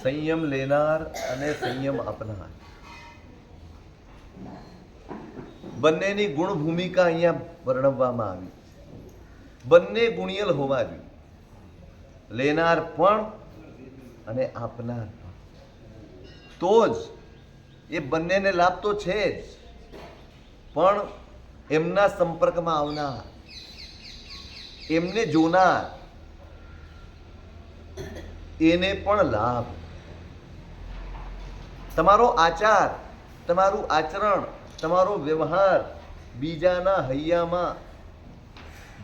સંયમ લેનાર અને સંયમ આપનાર બંનેની ગુણ ભૂમિકા અહીંયા વર્ણવવામાં આવી. બંને ગુણિયલ હોવા જોઈએ, લેનાર પણ અને આપનાર પણ. તો જ એ બંનેને લાભ તો છે જ, પણ એમના સંપર્કમાં આવનાર, એમને જોનાર, એને પણ લાભ. તમારો આચાર, તમારું આચરણ, તમારો વ્યવહાર બીજાના હૈયામાં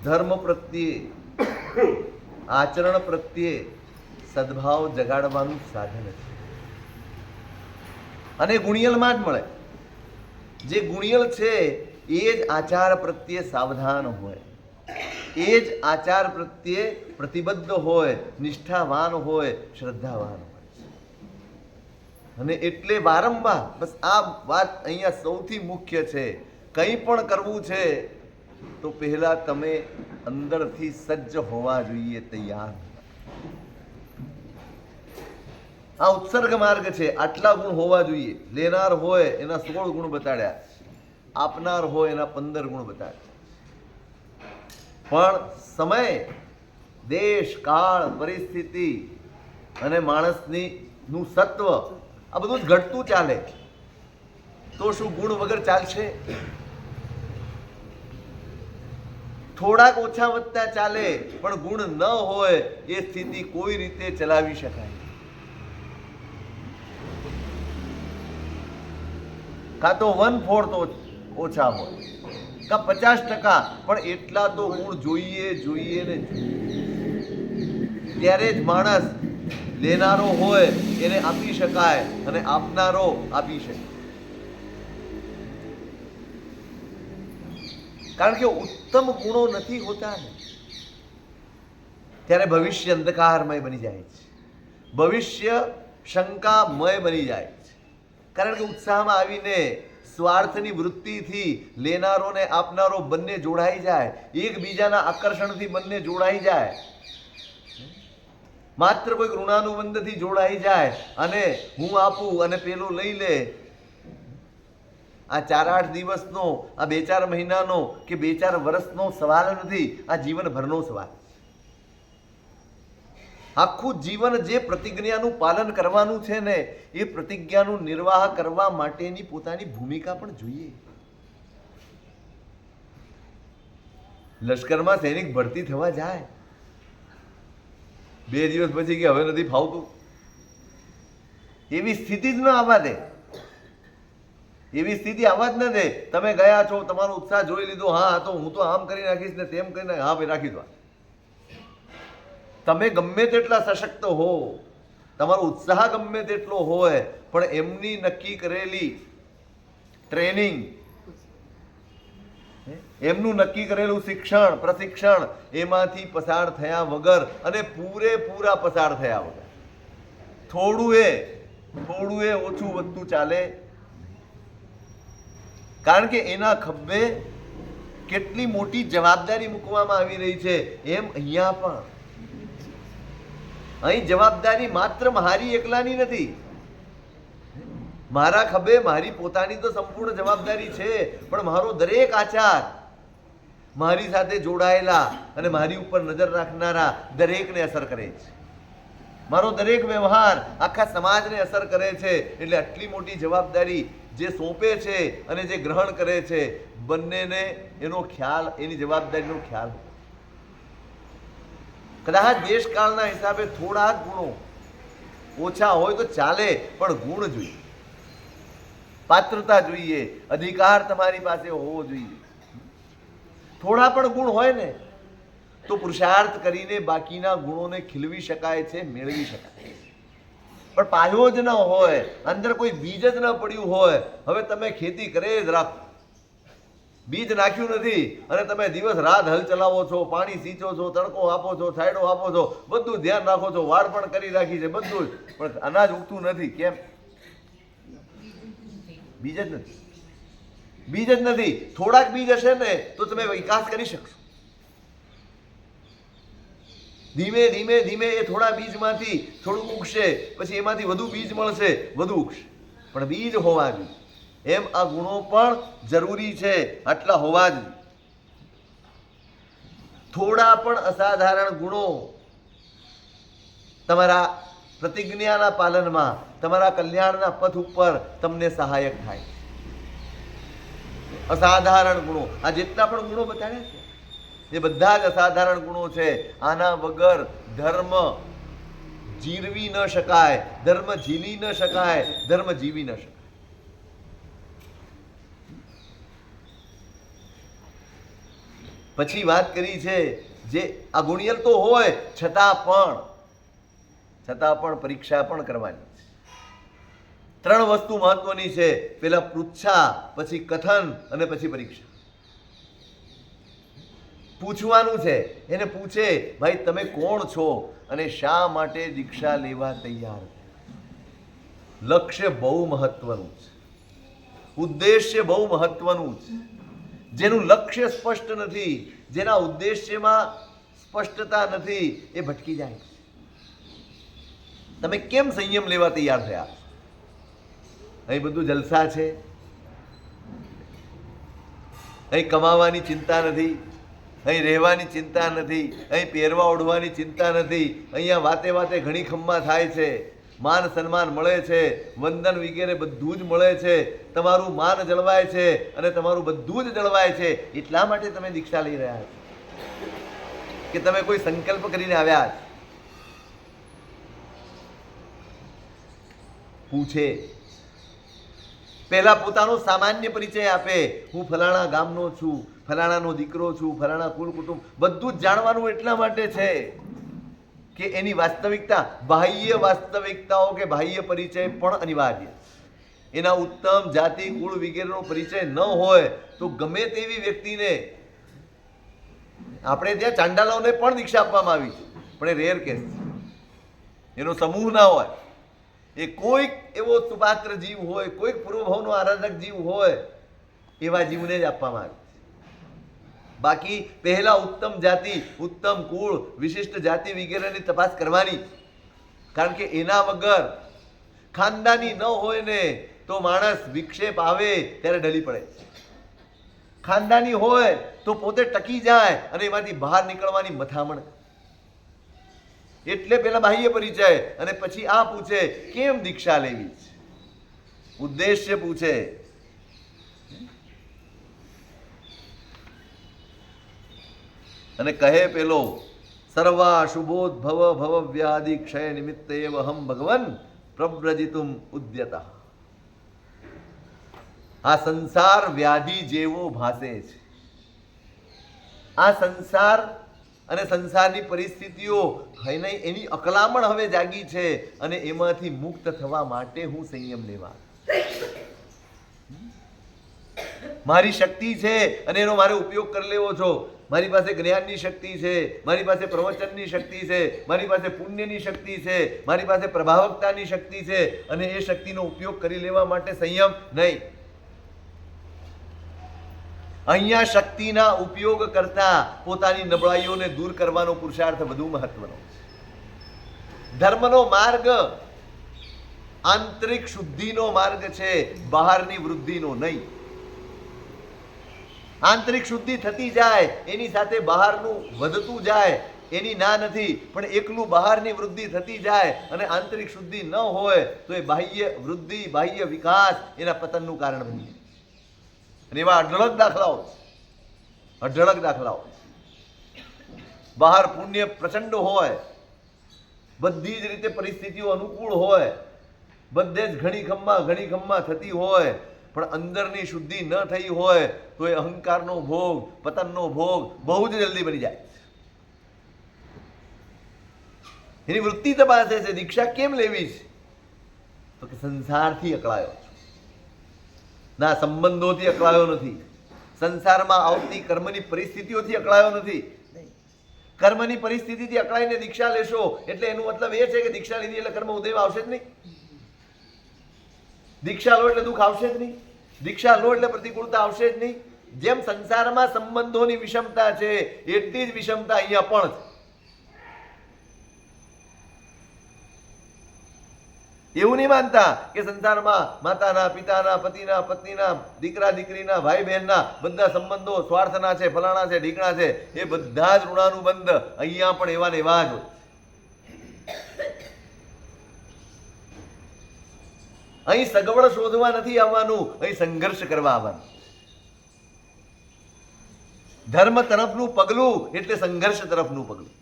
ધર્મ પ્રત્યે, આચરણ પ્રત્યે સદભાવ જગાડવાનું સાધન છે. અને ગુણિયલમાં જ મળે. જે ગુણિયલ છે એ જ આચાર પ્રત્યે સાવધાન હોય, એ જ આચાર પ્રત્યે પ્રતિબદ્ધ હોય, નિષ્ઠાવાન હોય, શ્રદ્ધાવાન હોય. અને એટલે વારંવાર બસ આ વાત અહીંયા સૌથી મુખ્ય છે. કંઈ પણ કરવું છે તો પહેલા તમે અંદરથી સજ્જ હોવા જોઈએ, તૈયાર. આ ઉત્સર્ગ માર્ગ છે. આટલા ગુણ હોવા જોઈએ. લેનાર હોય એના 16 ગુણ બતાડ્યા, આપનાર હોય એના 15 ગુણ બતાડ્યા. પણ સમય, દેશ, કાળ, પરિસ્થિતિ અને માણસની નું સત્વ, આ બધું જ ઘટતું ચાલે. તો શું ગુણ વગર ચાલશે? થોડાક ઓછા વધતા ચાલે, પણ ગુણ ન હોય એ સ્થિતિ કોઈ રીતે ચલાવી શકાય. કાં તો 1/4 ઓછા હોય, કાં 50%, પણ એટલા તો ગુણ જોઈએ જોઈએ ને. ત્યારે જ માણસ લેનારો હોય એને આપી શકાય અને આપનારો આપી શકે. કારણ કે ઉત્તમ ગુણો નથી હોતા ને, ત્યારે ભવિષ્ય અંધકારમય બની જાય છે, ભવિષ્ય શંકામય બની જાય છે. કારણ કે ઉત્સાહમાં આવીને સ્વાર્થની વૃત્તિથી લેનારો ને આપનારો બંને જોડાઈ જાય, એકબીજાના આકર્ષણથી બંને જોડાઈ જાય, માત્ર કોઈ ઋણાનુબંધથી જોડાઈ જાય અને હું આપું અને પેલો લઈ લે. આ 4-8 દિવસનો, આ 2-4 મહિનાનો કે 2-4 વર્ષનો સવાલ નથી, આ જીવનભરનો સવાલ. આખું જીવન જે પ્રતિજ્ઞાનું પાલન કરવાનું છે ને, એ પ્રતિજ્ઞાનું નિર્વાહ કરવા માટેની પોતાની ભૂમિકા પણ જોઈએ. લશ્કરમાં સૈનિક ભરતી થવા જાય, 2 દિવસ પછી કે હવે નથી ફાવતું, એવી સ્થિતિ જ ન આવવા દે. એવી સ્થિતિ આવવા જ ન દે. તમે ગયા છો, તમારો ઉત્સાહ જોઈ લીધો, હા તો હું તો આમ કરી નાખીશ ને તેમ કરી નાખીશ, હા ભાઈ રાખી દો. તમે ગમે તેટલા સશક્ત હો, તમારો ઉત્સાહ ગમે તેટલો હોય, પણ એમની નક્કી કરેલી ટ્રેનિંગ, એમનું નક્કી કરેલું શિક્ષણ, પ્રશિક્ષણ એમાંથી પસાર થયા વગર અને પૂરેપૂરા પસાર થયા વગર થોડું એ ઓછું વધતું ચાલે. કારણ કે એના ખભે કેટલી મોટી જવાબદારી મૂકવામાં આવી રહી છે. એમ અહીંયા પણ અહીં જવાબદારી માત્ર મારી એકલાની નથી. મારા ખભે મારી પોતાની તો સંપૂર્ણ જવાબદારી છે, પણ મારો દરેક આચાર, મારી સાથે જોડાયેલા અને મારી ઉપર નજર રાખનારા દરેકને અસર કરે છે. મારો દરેક વ્યવહાર આખા સમાજને અસર કરે છે. એટલે આટલી મોટી જવાબદારી જે સોંપે છે અને જે ગ્રહણ કરે છે, બંનેને એનો ખ્યાલ, એની જવાબદારીનો ખ્યાલ. કદાચ દેશકાળના હિસાબે થોડા ગુણો ઓછા હોય તો ચાલે, પણ ગુણ જોઈએ, પાત્રતા જોઈએ, અધિકાર તમારી પાસે હોવો જોઈએ. થોડા પણ ગુણ હોય ને તો પુરુષાર્થ કરીને બાકીના ગુણોને ખીલવી શકાય છે, મેળવી શકાય. પણ પાયો જ ન હોય, અંદર કોઈ બીજ જ ન પડ્યું હોય, હવે તમે ખેતી કરે જ રાખો, બીજ નાખ્યું નથી અને તમે દિવસ રાત હલ ચલાવો છો, પાણી સિંચો છો, તડકો આપો છો, છાંયડો આપો છો, બધું ધ્યાન રાખો છો, વાડ પણ કરી રાખી છે, બધું જ, પણ અનાજ ઉગતું નથી. કેમ? બીજ જ નથી. બીજ જ નથી. થોડાક બીજ હશે ને તો તમે વિકાસ કરી શકશો. ધીમે ધીમે ધીમે એ થોડા બીજમાંથી થોડું ઉગશે, પછી એમાંથી વધુ બીજ મળશે, વધુ ઉગશે, પણ બીજ હોવા જોઈએ. એમ આ ગુણો પણ જરૂરી છે, આટલા હોવા જોઈએ. થોડા પણ અસાધારણ ગુણો તમારા પ્રતિજ્ઞાના પાલનમાં, તમારા કલ્યાણના પથ ઉપર તમને સહાયક થાય. અસાધારણ ગુણો, આ જેટલા પણ ગુણો બતાવ્યા છે એ બધા જ અસાધારણ ગુણો છે. આના વગર ધર્મ જીરવી ન શકાય, ધર્મ ઝીલી ન શકાય, ધર્મ જીવી ન શકાય. પછી વાત કરી છે જે આ ગુણિયલ તો હોય છતાં પણ પરીક્ષા પણ કરવાની છે. 3 વસ્તુ મહત્વની છે. પેલા પૃચ્છા, પછી કથન અને પછી પરીક્ષા. પૂછવાનું છે, એને પૂછે ભાઈ તમે કોણ છો અને શા માટે દીક્ષા લેવા તૈયાર. લક્ષ્ય બહુ મહત્વનું છે, ઉદ્દેશ્ય બહુ મહત્વનું છે. જેનું લક્ષ્ય સ્પષ્ટ નથી, જેના ઉદ્દેશ્યમાં સ્પષ્ટતા નથી, એ ભટકી જાય. તમે કેમ સંયમ લેવા તૈયાર થયા? અહીં બધું જલસા છે, અહીં કમાવાની ચિંતા નથી, અહીં રહેવાની ચિંતા નથી, અહીં પહેરવા ઓઢવાની ચિંતા નથી. અહીંયા વાતે વાતે ઘણી ખમ્મા થાય છે, માન સન્માન મળે છે, વંદન વગેરે બધું જ મળે છે, તમારું માન જળવાય છે અને તમારું બધું જ જળવાય છે. એટલા માટે તમે દીક્ષા લઈ રહ્યા છો કે તમે કોઈ સંકલ્પ કરીને આવ્યા છો? પૂછે, પહેલા પોતાનો સામાન્ય પરિચય આપે. હું ફલાણા ગામનો છું, ફલાણાનો દીકરો છું, ફલાણા કુલ કુટુંબ, બધું જ જાણવાનું એટલા માટે છે કે એની વાસ્તવિકતા, બાહ્ય વાસ્તવિકતાઓ કે બાહ્ય પરિચય પણ અનિવાર્ય. એના ઉત્તમ જાતિ કુળ વગેરેનો પરિચય ન હોય તો ગમે તેવી વ્યક્તિને, આપણે ત્યાં ચાંડાલોને પણ દીક્ષા આપવામાં આવી છે, પણ એ રેર કેસ છે, એનો સમૂહ ના હોય. એ કોઈક એવો સુપાત્ર જીવ હોય, કોઈક પૂર્વભાવનો આરાધક જીવ હોય, એવા જીવને જ આપવામાં આવે. બાકી પહેલા ઉત્તમ જાતિ, ઉત્તમ કુળ, વિશિષ્ટ જાતિ વગેરેની તપાસ કરવાની. કારણ કે એના વગર ખાનદાની ન હોય ને તો માણસ વિક્ષેપ આવે ત્યારે ઢળી પડે. ખાનદાની હોય તો પોતે ટકી જાય અને એમાંથી બહાર નીકળવાની મથામણ. એટલે પેલા બાહ્ય પરિચય અને પછી આ પૂછે કેમ દીક્ષા લેવી છે, ઉદ્દેશ્ય પૂછે. અને કહે પેલો સર્વા શુભોદ્ભવ ભવ વ્યાધિ ક્ષય નિમિત્તે હમ ભગવન પ્રવ્રજિતુમ ઉદ્યતા. આ સંસાર વ્યાધિ જેવો ભાસે છે. આ સંસાર અને સંસારની પરિસ્થિતિઓ એની અકલામણ હવે જાગી છે અને એમાંથી મુક્ત થવા માટે હું સંયમ લેવા. મારી શક્તિ છે અને એનો મારે ઉપયોગ કરી લેવો છો. મારી પાસે જ્ઞાનની શક્તિ છે, મારી પાસે પ્રવચનની શક્તિ છે, મારી પાસે પુણ્યની શક્તિ છે, મારી પાસે પ્રભાવકતાની શક્તિ છે અને એ શક્તિનો ઉપયોગ કરી લેવા માટે સંયમ નહીં. અહીંયા શક્તિના ઉપયોગ કરતા પોતાની નબળાઈઓને દૂર કરવાનો પુરુષાર્થ વધુ મહત્વનો. ધર્મનો માર્ગ આંતરિક શુદ્ધિનો માર્ગ છે, બહારની વૃદ્ધિનો નહીં. આંતરિક શુદ્ધિ થતી જાય એની સાથે બહારનું વધતું જાય એની ના નથી, પણ એકલું બહારની વૃદ્ધિ થતી જાય અને આંતરિક શુદ્ધિ ન હોય તો એ બાહ્ય વૃદ્ધિ, બાહ્ય વિકાસ એના પતનનું કારણ બની. અને એવા અઢળક દાખલાઓ. બહાર પુણ્ય પ્રચંડ હોય, બધી જ રીતે પરિસ્થિતિઓ અનુકૂળ હોય, બધે જ ઘણી ખમ્મા થતી હોય, પણ અંદરની શુદ્ધિ ન થઈ હોય તો એ અહંકારનો ભોગ, પતનનો ભોગ બહુ જ જલ્દી બની જાય. એની વૃત્તિ તપાસે છે દીક્ષા કેમ લેવી છે, તો કે સંસારથી અકળાયો છું, ના સંબંધોથી અકળાયો નથી, સંસારમાં આવતી કર્મની પરિસ્થિતિઓથી અકળાયો નથી. કર્મની પરિસ્થિતિથી અકળાઈને દીક્ષા લેશો એટલે એનો મતલબ એ છે કે દીક્ષા લીધી એટલે કર્મ ઉદયમાં આવશે જ નહીં. દીક્ષા લો એટલે દુઃખ આવશે જ નહીં, દીક્ષા લો એટલે પ્રતિકૂળતા આવશે જ નહીં. જેમ સંસારમાં સંબંધોની વિષમતા છે એટલી જ વિષમતા અહીંયા પણ છે. એવું નહીં માનતા કે સંસારમાં માતાના, પિતાના, પતિના, પત્નીના, દીકરા દીકરીના, ભાઈ બહેનના બધા સંબંધો સ્વાર્થના છે, ફલાણા છે, ઢીકણા છે, એ બધા જ ઋણાનુબંધ અહીંયા પણ એવા ને એવા જ હોય. અહીં સગવડ શોધવા નથી આવવાનું, અહીં સંઘર્ષ કરવા આવવાનું. ધર્મ તરફનું પગલું એટલે સંઘર્ષ તરફનું પગલું.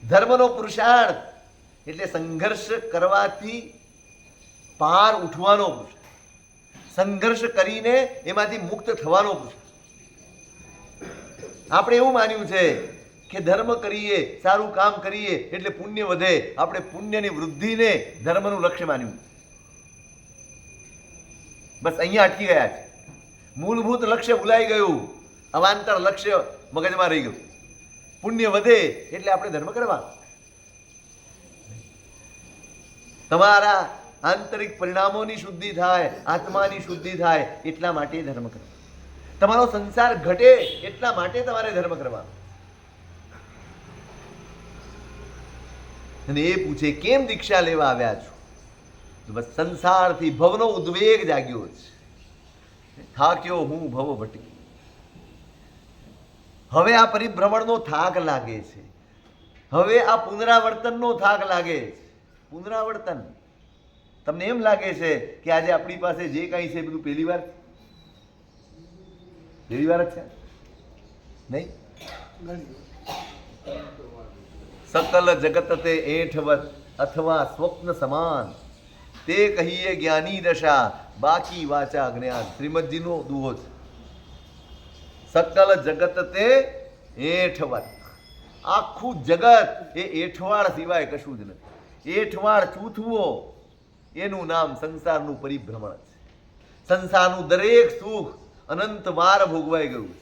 ધર્મનો પુરુષાર્થ એટલે સંઘર્ષ કરવાથી પાર ઉઠવાનો પુરુષાર્થ, સંઘર્ષ કરીને એમાંથી મુક્ત થવાનો પુરુષાર્થ. આપણે એવું માન્યું છે કે ધર્મ કરીએ, સારું કામ કરીએ એટલે પુણ્ય વધે. આપણે પુણ્યની વૃદ્ધિને ધર્મનું લક્ષ્ય માન્યું. બસ અહીંયા અટકી ગયા છે. મૂળભૂત લક્ષ્ય ભૂલાઈ ગયું, અવાંતર લક્ષ્ય મગજમાં રહી ગયું. પુણ્ય વધે એટલે આપણે ધર્મ કરવા. તમારા આંતરિક પરિણામોની શુદ્ધિ થાય, આત્માની શુદ્ધિ થાય એટલા માટે ધર્મ કરવા. તમારો સંસાર ઘટે એટલા માટે તમારે ધર્મ કરવા. અને એ પૂછે કેમ દીક્ષા લેવા આવ્યા છો? તો બસ સંસારથી ભવનો ઉદ્વેગ જાગ્યો છે. થાક્યો હું ભવ ભટકી. હવે આ પરિભ્રમણનો થાક લાગે છે. હવે આ પુનરાવર્તનનો થાક લાગે છે. પુનરાવર્તન. તમને એમ લાગે છે કે આજે આપણી પાસે જે કાંઈ છે બધું પહેલી વાર જ છે? નહીં. સકલ જગત તે એઠવત અથવા સ્વપ્ન સમાન, તે કહીએ જ્ઞાની દશા, બાકી વાચા જ્ઞાન. શ્રીમદજીનો દુહો છે. સકલ જગત તે એઠવત. આખું જગત એ એઠવાડ સિવાય કશું જ નથી. એઠવાડ ચૂથવો એનું નામ સંસારનું પરિભ્રમણ છે. સંસારનું દરેક સુખ અનંત વાર ભોગવાઈ ગયું છે.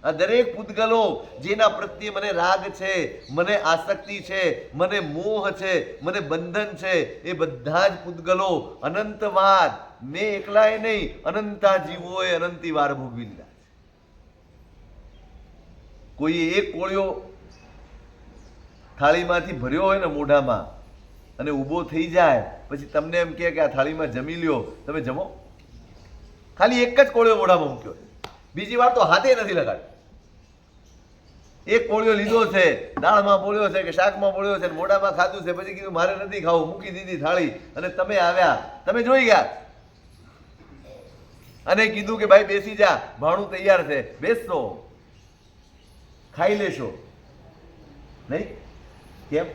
આ દરેક પૂતગલો જેના પ્રત્યે મને રાગ છે, મને આસક્તિ છે, મને મોહ છે, મને બંધન છે, એ બધા જ પૂતગલો અનંત વાર, મેં એકલાય નહીં, અનંતા જીવોએ અનંતી વાર ભોગવી લીધા. કોઈ એક કોળિયો થાળીમાંથી ભર્યો હોય ને મોઢામાં અને ઊભો થઈ જાય, પછી તમને એમ કે આ થાળીમાં જમી લ્યો, તમે જમો? ખાલી એક જ કોળિયો મોઢામાં મૂક્યો, બીજી વાર તો હાથે નથી લગાડ્યો. એક કોળિયો લીધો છે, દાળમાં બોલ્યો છે કે શાકમાં બોલ્યો છે, મોઢામાં ખાધું છે, પછી કીધું મારે નથી ખાવું, મૂકી દીધી થાળી. અને તમે આવ્યા, તમે જોઈ ગયા અને કીધું કે ભાઈ બેસી જા, ભાણું તૈયાર છે, બેસશો, ખાઈ લેશો નહીં? કેમ?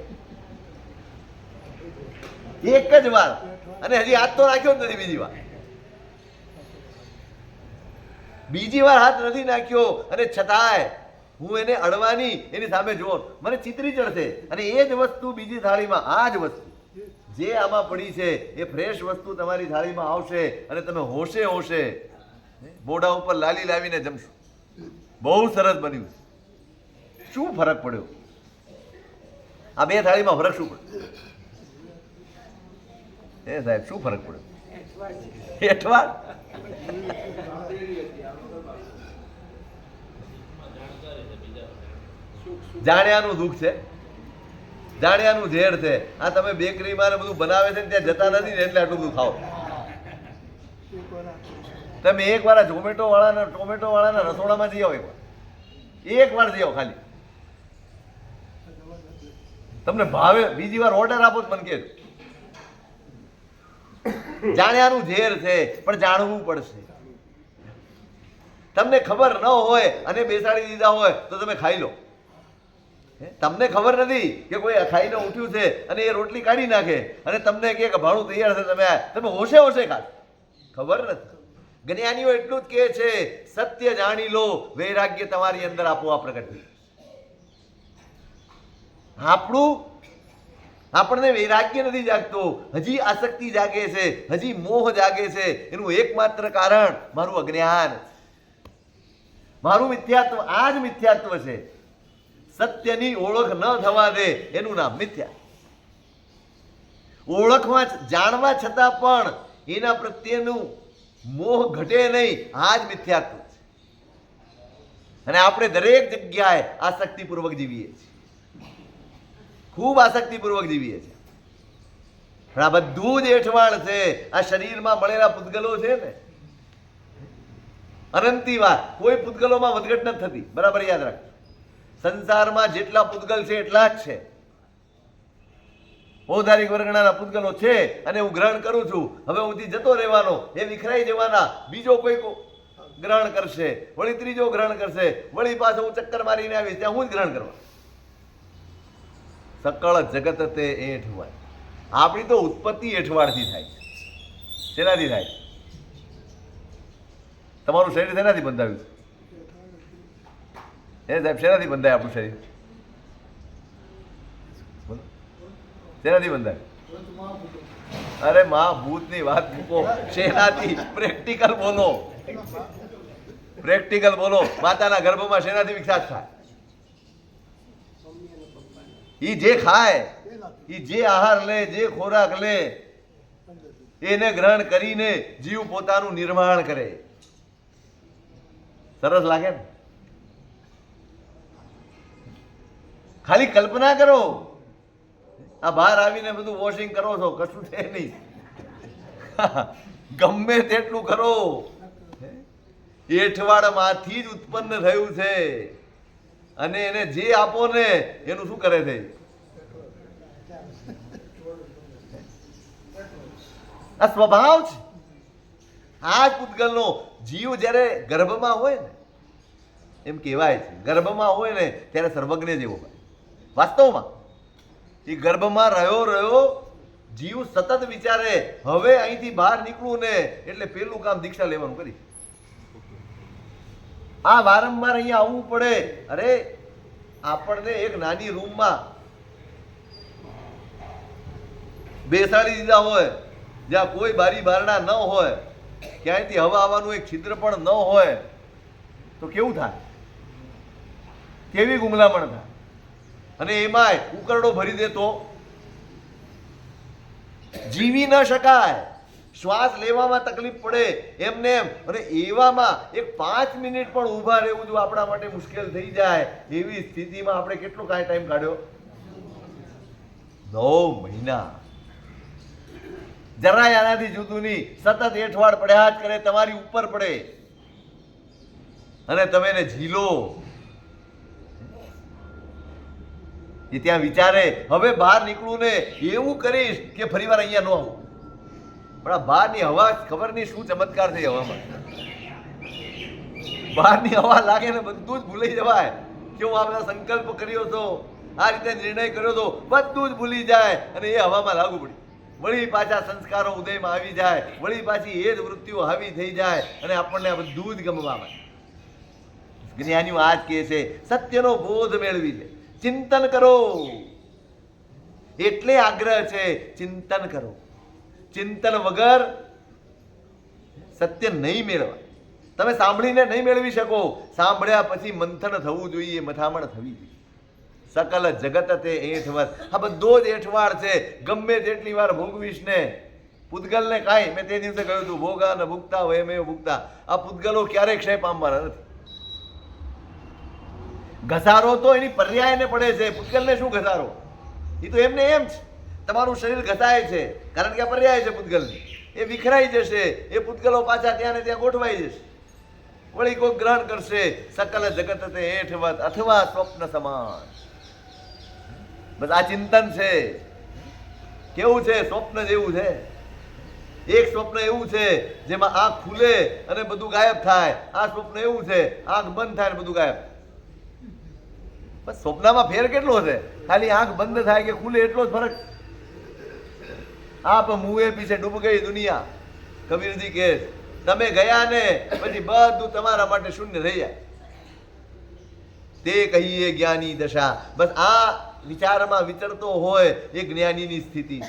એક જ વાર, અને હજી હાથ તો રાખ્યો જ નથી. બીજી વાર હાથ નથી નાખ્યો, અને છતાંય હું એને અડવાની, એની સામે જોર, મને ચિતરી ચડશે. અને એ જ વસ્તુ બીજી થાળીમાં, આ જ વસ્તુ જે આમાં પડી છે એ ફ્રેશ વસ્તુ તમારી થાળીમાં આવશે અને તમે હોશે હોશે મોઢા ઉપર લાલી લાવીને જમશો. બહુ સરસ બન્યું. શું ફરક પડ્યો? આ બે થાળીમાં ફરક શું પડ્યો? એ સાહેબ શું ફરક પડ્યો? એઠવાડ. જાણ્યાનું દુઃખ છે, જાણ્યાનું ઝેર છે. આ તમે બેકરીમાં બધું બનાવે છે ત્યાં જતા નથી ને એટલે આટલું બધું ખાઓ. તમે એક વાર ટોમેટો વાળાના રસોડામાં જઈ આવો, એક વાર જઈ આવો ખાલી, તમને ભાવે. બીજી વાર ઓર્ડર આપો મને કે જાણ્યાનું ઝેર છે, પણ જાણવું પડશે. તમને ખબર ન હોય અને બેસાડી દીધા હોય તો તમે ખાઈ લો. તમને ખબર નથી કે કોઈ ખાઈને ઉઠ્યું છે અને એ રોટલી કાઢી નાખે અને તમને કે ભાણું તૈયાર છે, તમે હોશે હોશે ખા. ખબર નથી. જ્ઞાનીઓ એટલું જ કહે છે, સત્ય જાણી લો, વૈરાગ્ય તમારી અંદર આપોઆપ પ્રગટ થઈ. આપણને વૈરાગ્ય નથી જાગતો, હજી આસક્તિ જાગે છે, હજી મોહ જાગે છે. એનું એકમાત્ર કારણ મારું અજ્ઞાન, મારું મિથ્યાત્વ. આ જ મિથ્યાત્વ છે. સત્યની ઓળખ ન થવા દે એનું નામ મિથ્યા. ઓળખવા, જાણવા છતાં પણ એના પ્રત્યેનું મોહ ઘટે નહીં, આ જ મિથ્યાત્વ છે. અને આપણે દરેક જગ્યાએ આસક્તિપૂર્વક જીવીએ છીએ, ખૂબ આસક્તિપૂર્વક જીવીએ છીએ. આ બધું જ એઠવાડ છે. આ શરીરમાં મળેલા પૂતગલો છે ને, અનંતી વાર કોઈ પૂતગલોમાં વધઘટ નથી થતી. બરાબર યાદ રાખજો, સંસારમાં જેટલા પૂતગલ છે એટલા જ છે. ઔદારિક વર્ગના પૂતગલો છે અને હું ગ્રહણ કરું છું. હવે હુંથી જતો રહેવાનો, એ વિખરાઈ જવાના. બીજો કોઈ ગ્રહણ કરશે, વળી ત્રીજો ગ્રહણ કરશે, વળી પાછો હું ચક્કર મારીને આવીશ, ત્યાં હું જ ગ્રહણ કરવા. સકળ જગત તે એઠવાડ. આપણી તો ઉત્પત્તિ એઠવાડથી થાય છે. શેનાથી થાય? તમારું શરીર શેનાથી બંધાવ્યું છે? સાહેબ શેનાથી બંધાય આપણું શરીર? શેનાથી બંધાય? અરે મહાભૂતની વાત મૂકો, શેનાથી? પ્રેક્ટિકલ બોલો, પ્રેક્ટિકલ બોલો. માતાના ગર્ભમાં શેનાથી વિકાસ થાય? ઈ જે ખાય, ઈ જે આહાર લે, જે ખોરાક લે, એને ગ્રહણ કરીને જીવ પોતાનું નિર્માણ કરે. સરસ લાગે ને? ખાલી કલ્પના કરો, આ બહાર આવીને બધું વોશિંગ કરો છો, કશું છે નહીં. ગમે તેટલું કરો, એઠવાડમાંથી જ ઉત્પન્ન થયું છે. અને એને જે આપો ને એનું શું કરે છે? આ સ્વભાવ છે. આ જ પૂતગલનો જીવ જ્યારે ગર્ભમાં હોય ને, એમ કહેવાય છે ગર્ભમાં હોય ને ત્યારે સર્વજ્ઞ જેવો હોય. વાસ્તવમાં એ ગર્ભમાં રહ્યો જીવ સતત વિચારે, હવે અહીંથી બહાર નીકળવું ને એટલે પેલું કામ દીક્ષા લેવાનું કરી. આ વારંવાર અહીંયા આવવું પડે. અરે આપણને એક નાની રૂમમાં બેસાડી દીધા હોય, જ્યાં કોઈ બારી બારણા ન હોય, ક્યાંયથી હવા આવવાનું એક છિદ્ર પણ ન હોય, તો કેવું થાય? કેવી ગુમલામણ થાય? અને એમાંય ઉકરડો ભરી દે તો જીવી ન શકાય. શ્વાસ લેવામાં તકલીફ પડે એમને એમ. અને એવામાં એક 5 મિનિટ પણ ઊભા રહેવું જો આપણા માટે મુશ્કેલ થઈ જાય, એવી સ્થિતિમાં આપણે કેટલો કાંઈ ટાઈમ કાઢ્યો? 9 મહિના. જરાય આનાથી જુદું નહીં. સતત એઠવાડ પડ્યા જ કરે, તમારી ઉપર પડે અને તમે એને ઝીલો. એ ત્યાં વિચારે, હવે બહાર નીકળું ને એવું કરીશ કે ફરી વાર અહીંયા ન આવું. પણ આ બહારની હવા, ખબર નહીં શું ચમત્કાર થઈ હવામાં. બહારની હવા લાગે ને બધું જ ભૂલી જવાય કે હું આ બધા સંકલ્પ કર્યો હતો, આ રીતે નિર્ણય કર્યો હતો, બધું જ ભૂલી જાય અને એ હવામાં લાગુ પડી. વળી પાછા સંસ્કારો ઉદયમાં આવી જાય, વળી પાછી એ જ વૃત્તિઓ હાવી થઈ જાય અને આપણને આ બધું જ ગમવા માંડે. જ્ઞાનીઓ આ જ કહે છે, સત્યનો બોધ મેળવી લે, ચિંતન કરો. એટલે આગ્રહ છે, ચિંતન કરો. ચિંતન વગર સત્ય નહીં મેળવા. તમે સાંભળીને નહીં મેળવી શકો, સાંભળ્યા પછી મંથન થવું જોઈએ, મથામણ થવી જોઈએ. સકલ જગત તે એઠવર. આ બધો જ એઠવાડ છે. ગમે તેટલી વાર ભોગવીશ ને પૂતગલને કાંઈ, મેં તે દિવસે કહ્યું હતું, ભોગા ને ભૂગતા હોય એમ ભૂગતા. આ પૂતગલો ક્યારેય ક્ષય પામવાના નથી. ઘસારો તો એની પર્યાયને પડે છે. પૂતગલને શું ઘસારો? એ તો એમને એમ છે. તમારું શરીર ઘસાય છે કારણ કે આ પર્યાય છે પૂતગલની. એ વિખરાઈ જશે, એ પૂતગલો પાછા ત્યાં ને ત્યાં ગોઠવાઈ જશે. વળી કોઈ ગ્રહણ કરશે. સકલ જગત તે એઠવત અથવા સ્વપ્ન સમાન. બસ આ ચિંતન છે. કેવું છે? સ્વપ્ન જેવું છે. એક સ્વપ્ન એવું છે જેમાં આંખ ખુલે અને બધું ગાયબ થાય. આ સ્વપ્ન એવું છે આંખ બંધ થાય ને બધું ગાયબ. બસ સ્વપ્નમાં ફેર કેટલો છે? ખાલી આંખ બંધ થાય કે ખુલે એટલો જ ફરક. આપ મુએ પીછે ડૂબ ગઈ દુનિયા, કબીરજી કહે. તમે ગયા ને પછી બધું તમારા માટે શૂન્ય થઈ જાય. તે કહીએ જ્ઞાની દશા. બસ આ વિચારમાં વિચરતો હોય એ જ્ઞાનીની સ્થિતિ.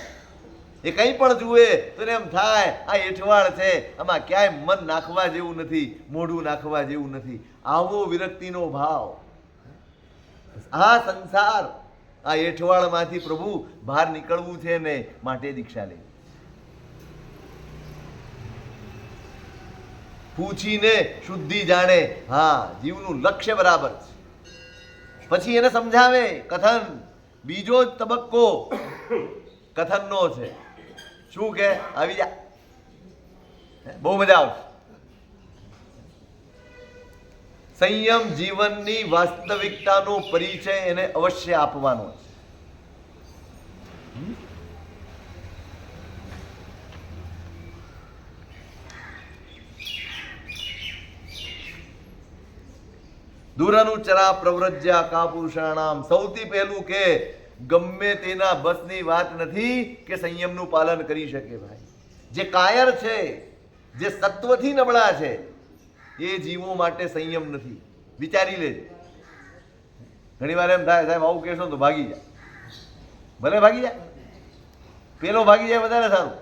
એ કંઈ પણ જુએ તો એમ થાય આ એઠવાડ છે, આમાં ક્યાંય મન નાખવા જેવું નથી, મોઢું નાખવા જેવું નથી. આવો વિરક્તિનો ભાવ. આ સંસાર, આ એઠવાડમાંથી પ્રભુ બહાર નીકળવું છે ને માટે દીક્ષા લે. પૂછીને શુદ્ધિ જાણે. હા, જીવનું લક્ષ્ય બરાબર છે. પછી એને સમજાવે. કથન, બીજો જ તબક્કો કથનનો છે. શું કે આવી જા, બહુ મજા આવશે. સંયમ જીવનની વાસ્તવિકતાનો પરિચય એને અવશ્ય આપવાનો છે. દુરનુચરા પ્રવ્રજ્યા કા પુરુષાણામ. સૌથી પહેલું કે ગમે તેના બસની વાત નથી કે સંયમનું પાલન કરી શકે. ભાઈ, જે કાયર છે, જે સત્વથી નબળા છે, એ જીવો માટે સંયમ નથી. વિચારી લેજો. ઘણી વાર એમ થાય, સાહેબ આવું કહેશો તો ભાગી જાય. ભલે ભાગી જાય, પેલો ભાગી જાય વધારે સારું.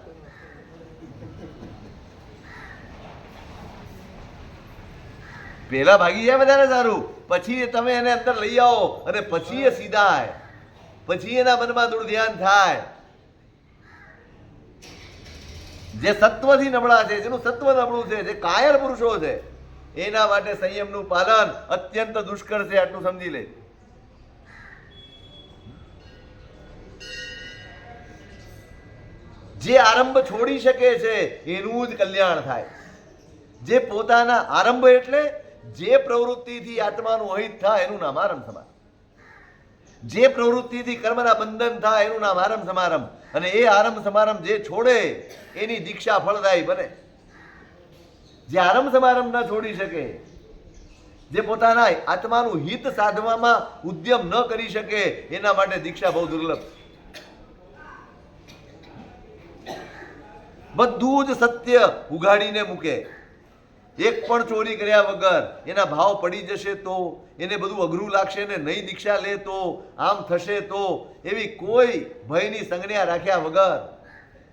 પેલા ભાગી જાય વધારે સારું. પછી તમે એને અંદર લઈ આવો અને પછી એ સીધા, પછી એના મનમાં થોડું ધ્યાન થાય. જે સત્વથી નબળા છે, જેનું સત્વ નબળું છે, જે કાયર પુરુષો છે, એના માટે સંયમનું પાલન અત્યંત દુષ્કર છે. આટલું સમજી લે. જે આરંભ છોડી શકે છે એનું જ કલ્યાણ થાય. જે પોતાના આરંભ એટલે જે પ્રવૃત્તિથી આત્માનું અહિત થાય એનું નામ આરંભ સમારંભ. જે પ્રવૃત્તિથી કર્મના બંધન થાય એનું નામ આરંભ સમારંભ. અને એ આરંભ સમારંભ જે છોડે એની દીક્ષા ફળદાયી બને. જે આરંભ સમારંભ ન છોડી શકે, જે પોતાના આત્માનું હિત સાધવામાં ઉદ્યમ ન કરી શકે, એના માટે દીક્ષા બહુ દુર્લભ. બધું જ સત્ય ઉઘાડીને મૂકે, એક પણ ચોરી કર્યા વગર. એના ભાવ પડી જશે તો, એને બધું અઘરું લાગશે ને નહીં દીક્ષા લે તો, આમ થશે તો, એવી કોઈ ભયની સંજ્ઞા રાખ્યા વગર,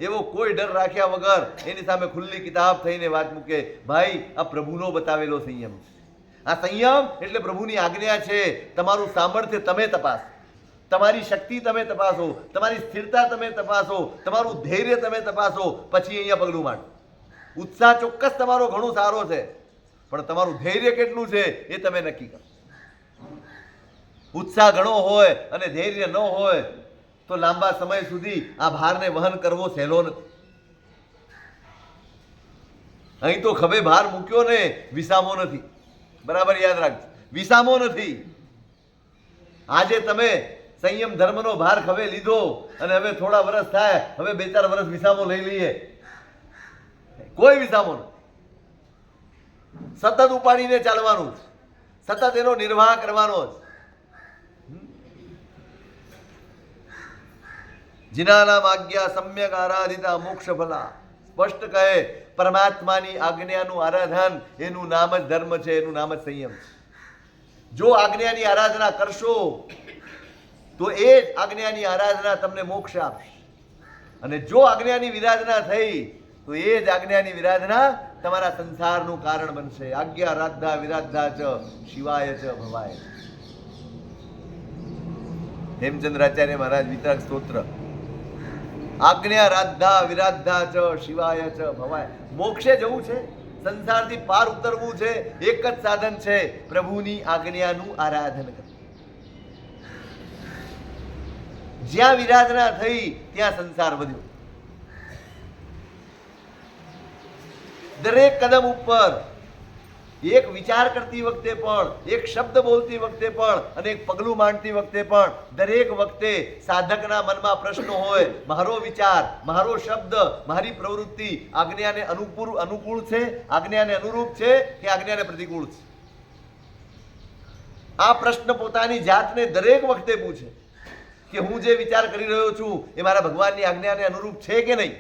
એવો કોઈ ડર રાખ્યા વગર એની સામે ખુલ્લી કિતાબ થઈને વાત મૂકે. ભાઈ, આ પ્રભુનો બતાવેલો સંયમ છે. આ સંયમ એટલે પ્રભુની આજ્ઞા છે. તમારું સામર્થ્ય તમે તપાસો, તમારી શક્તિ તમે તપાસો, તમારી સ્થિરતા તમે તપાસો, તમારું ધૈર્ય તમે તપાસો, પછી અહીંયા પગલું માંડો. ઉત્સાહ ચોક્કસ તમારો ઘણો સારો છે, પણ તમારું ધૈર્ય કેટલું છે એ તમે નક્કી કરો. ઉત્સાહ ઘણો હોય અને ધૈર્ય ન હોય તો લાંબા સમય સુધી આ ભારને વહન કરવો સહેલો નથી. અહીં તો ખભે ભાર મૂક્યો ને વિસામો નથી. બરાબર યાદ રાખજો, વિસામો નથી. આજે તમે સંયમ ધર્મનો ભાર ખભે લીધો અને હવે થોડા વર્ષ થાય, હવે 2-4 વર્ષ વિસામો લઈ લઈએ, કોઈ વિસામો નથી. સતત ઉપાડીને ચાલવાનું છે, સતત એનો નિર્વાહ કરવાનો છે. जिनानाम आज्ञा सम्यक आराधिता मोक्ष फला. સ્પષ્ટ કહે, પરમાત્માની આજ્ઞાનું આરાધન એનું નામ જ ધર્મ છે, એનું નામ જ સંયમ છે. જો આજ્ઞાની આરાધના કરશો તો એ જ આજ્ઞાની આરાધના તમને મોક્ષ આપશે. અને જો આજ્ઞાની વિરાધના થઈ તો એ જ આજ્ઞાની વિરાધના તમારા સંસારનું કારણ બનશે. આજ્ઞા રાધા વિરાધા ચ શિવાય ચ ભવાય. હેમચંદ્રાચાર્ય મહારાજ વિતરાગ સ્તોત્ર. આજ્ઞા રાધા વિરાધા ચ શિવાય ચ ભવાય. મોક્ષે જવું છે, સંસારથી પાર ઉતરવું છે, એક જ સાધન છે, પ્રભુની આજ્ઞાનું આરાધન કરવું. જ્યાં વિરાધના થઈ ત્યાં સંસાર વધ્યો. દરેક કદમ ઉપર એક વિચાર કરતી વખતે પણ, એક શબ્દ બોલતી વખતે પણ અને એક પગલું માંડતી વખતે પણ દરેક વખતે સાધકના મનમાં પ્રશ્ન હોય, મારો વિચાર, મારો શબ્દ, મારી પ્રવૃત્તિ આજ્ઞાને અનુકૂળ છે, આજ્ઞાને અનુરૂપ છે કે આજ્ઞાને પ્રતિકૂળ છે? આ પ્રશ્ન પોતાની જાતને દરેક વખતે પૂછે કે હું જે વિચાર કરી રહ્યો છું એ મારા ભગવાનની આજ્ઞાને અનુરૂપ છે કે નહીં?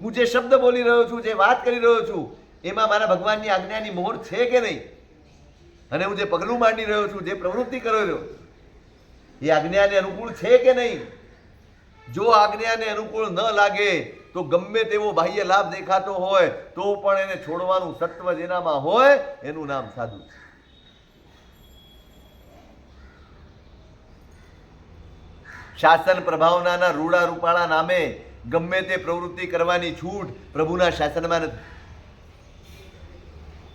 હું જે શબ્દ બોલી રહ્યો છું, જે વાત કરી રહ્યો છું, એમાં મારા ભગવાનની આજ્ઞાની મોહર છે કે નહીં? અને હું જે પગલું માંડી રહ્યો છું, જે પ્રવૃત્તિ કરી રહ્યો છું, એ આજ્ઞાને અનુકૂળ છે કે નહીં? જો આજ્ઞાને અનુકૂળ ન લાગે તો ગમે તેવો બાહ્ય લાભ દેખાતો હોય તો પણ એને છોડવાનું સત્વ જેનામાં હોય એનું નામ સાધુ છે. શાસન પ્રભાવનાના રૂડા રૂપાળા નામે ગમે તે પ્રવૃત્તિ કરવાની છૂટ પ્રભુના શાસનમાં નથી.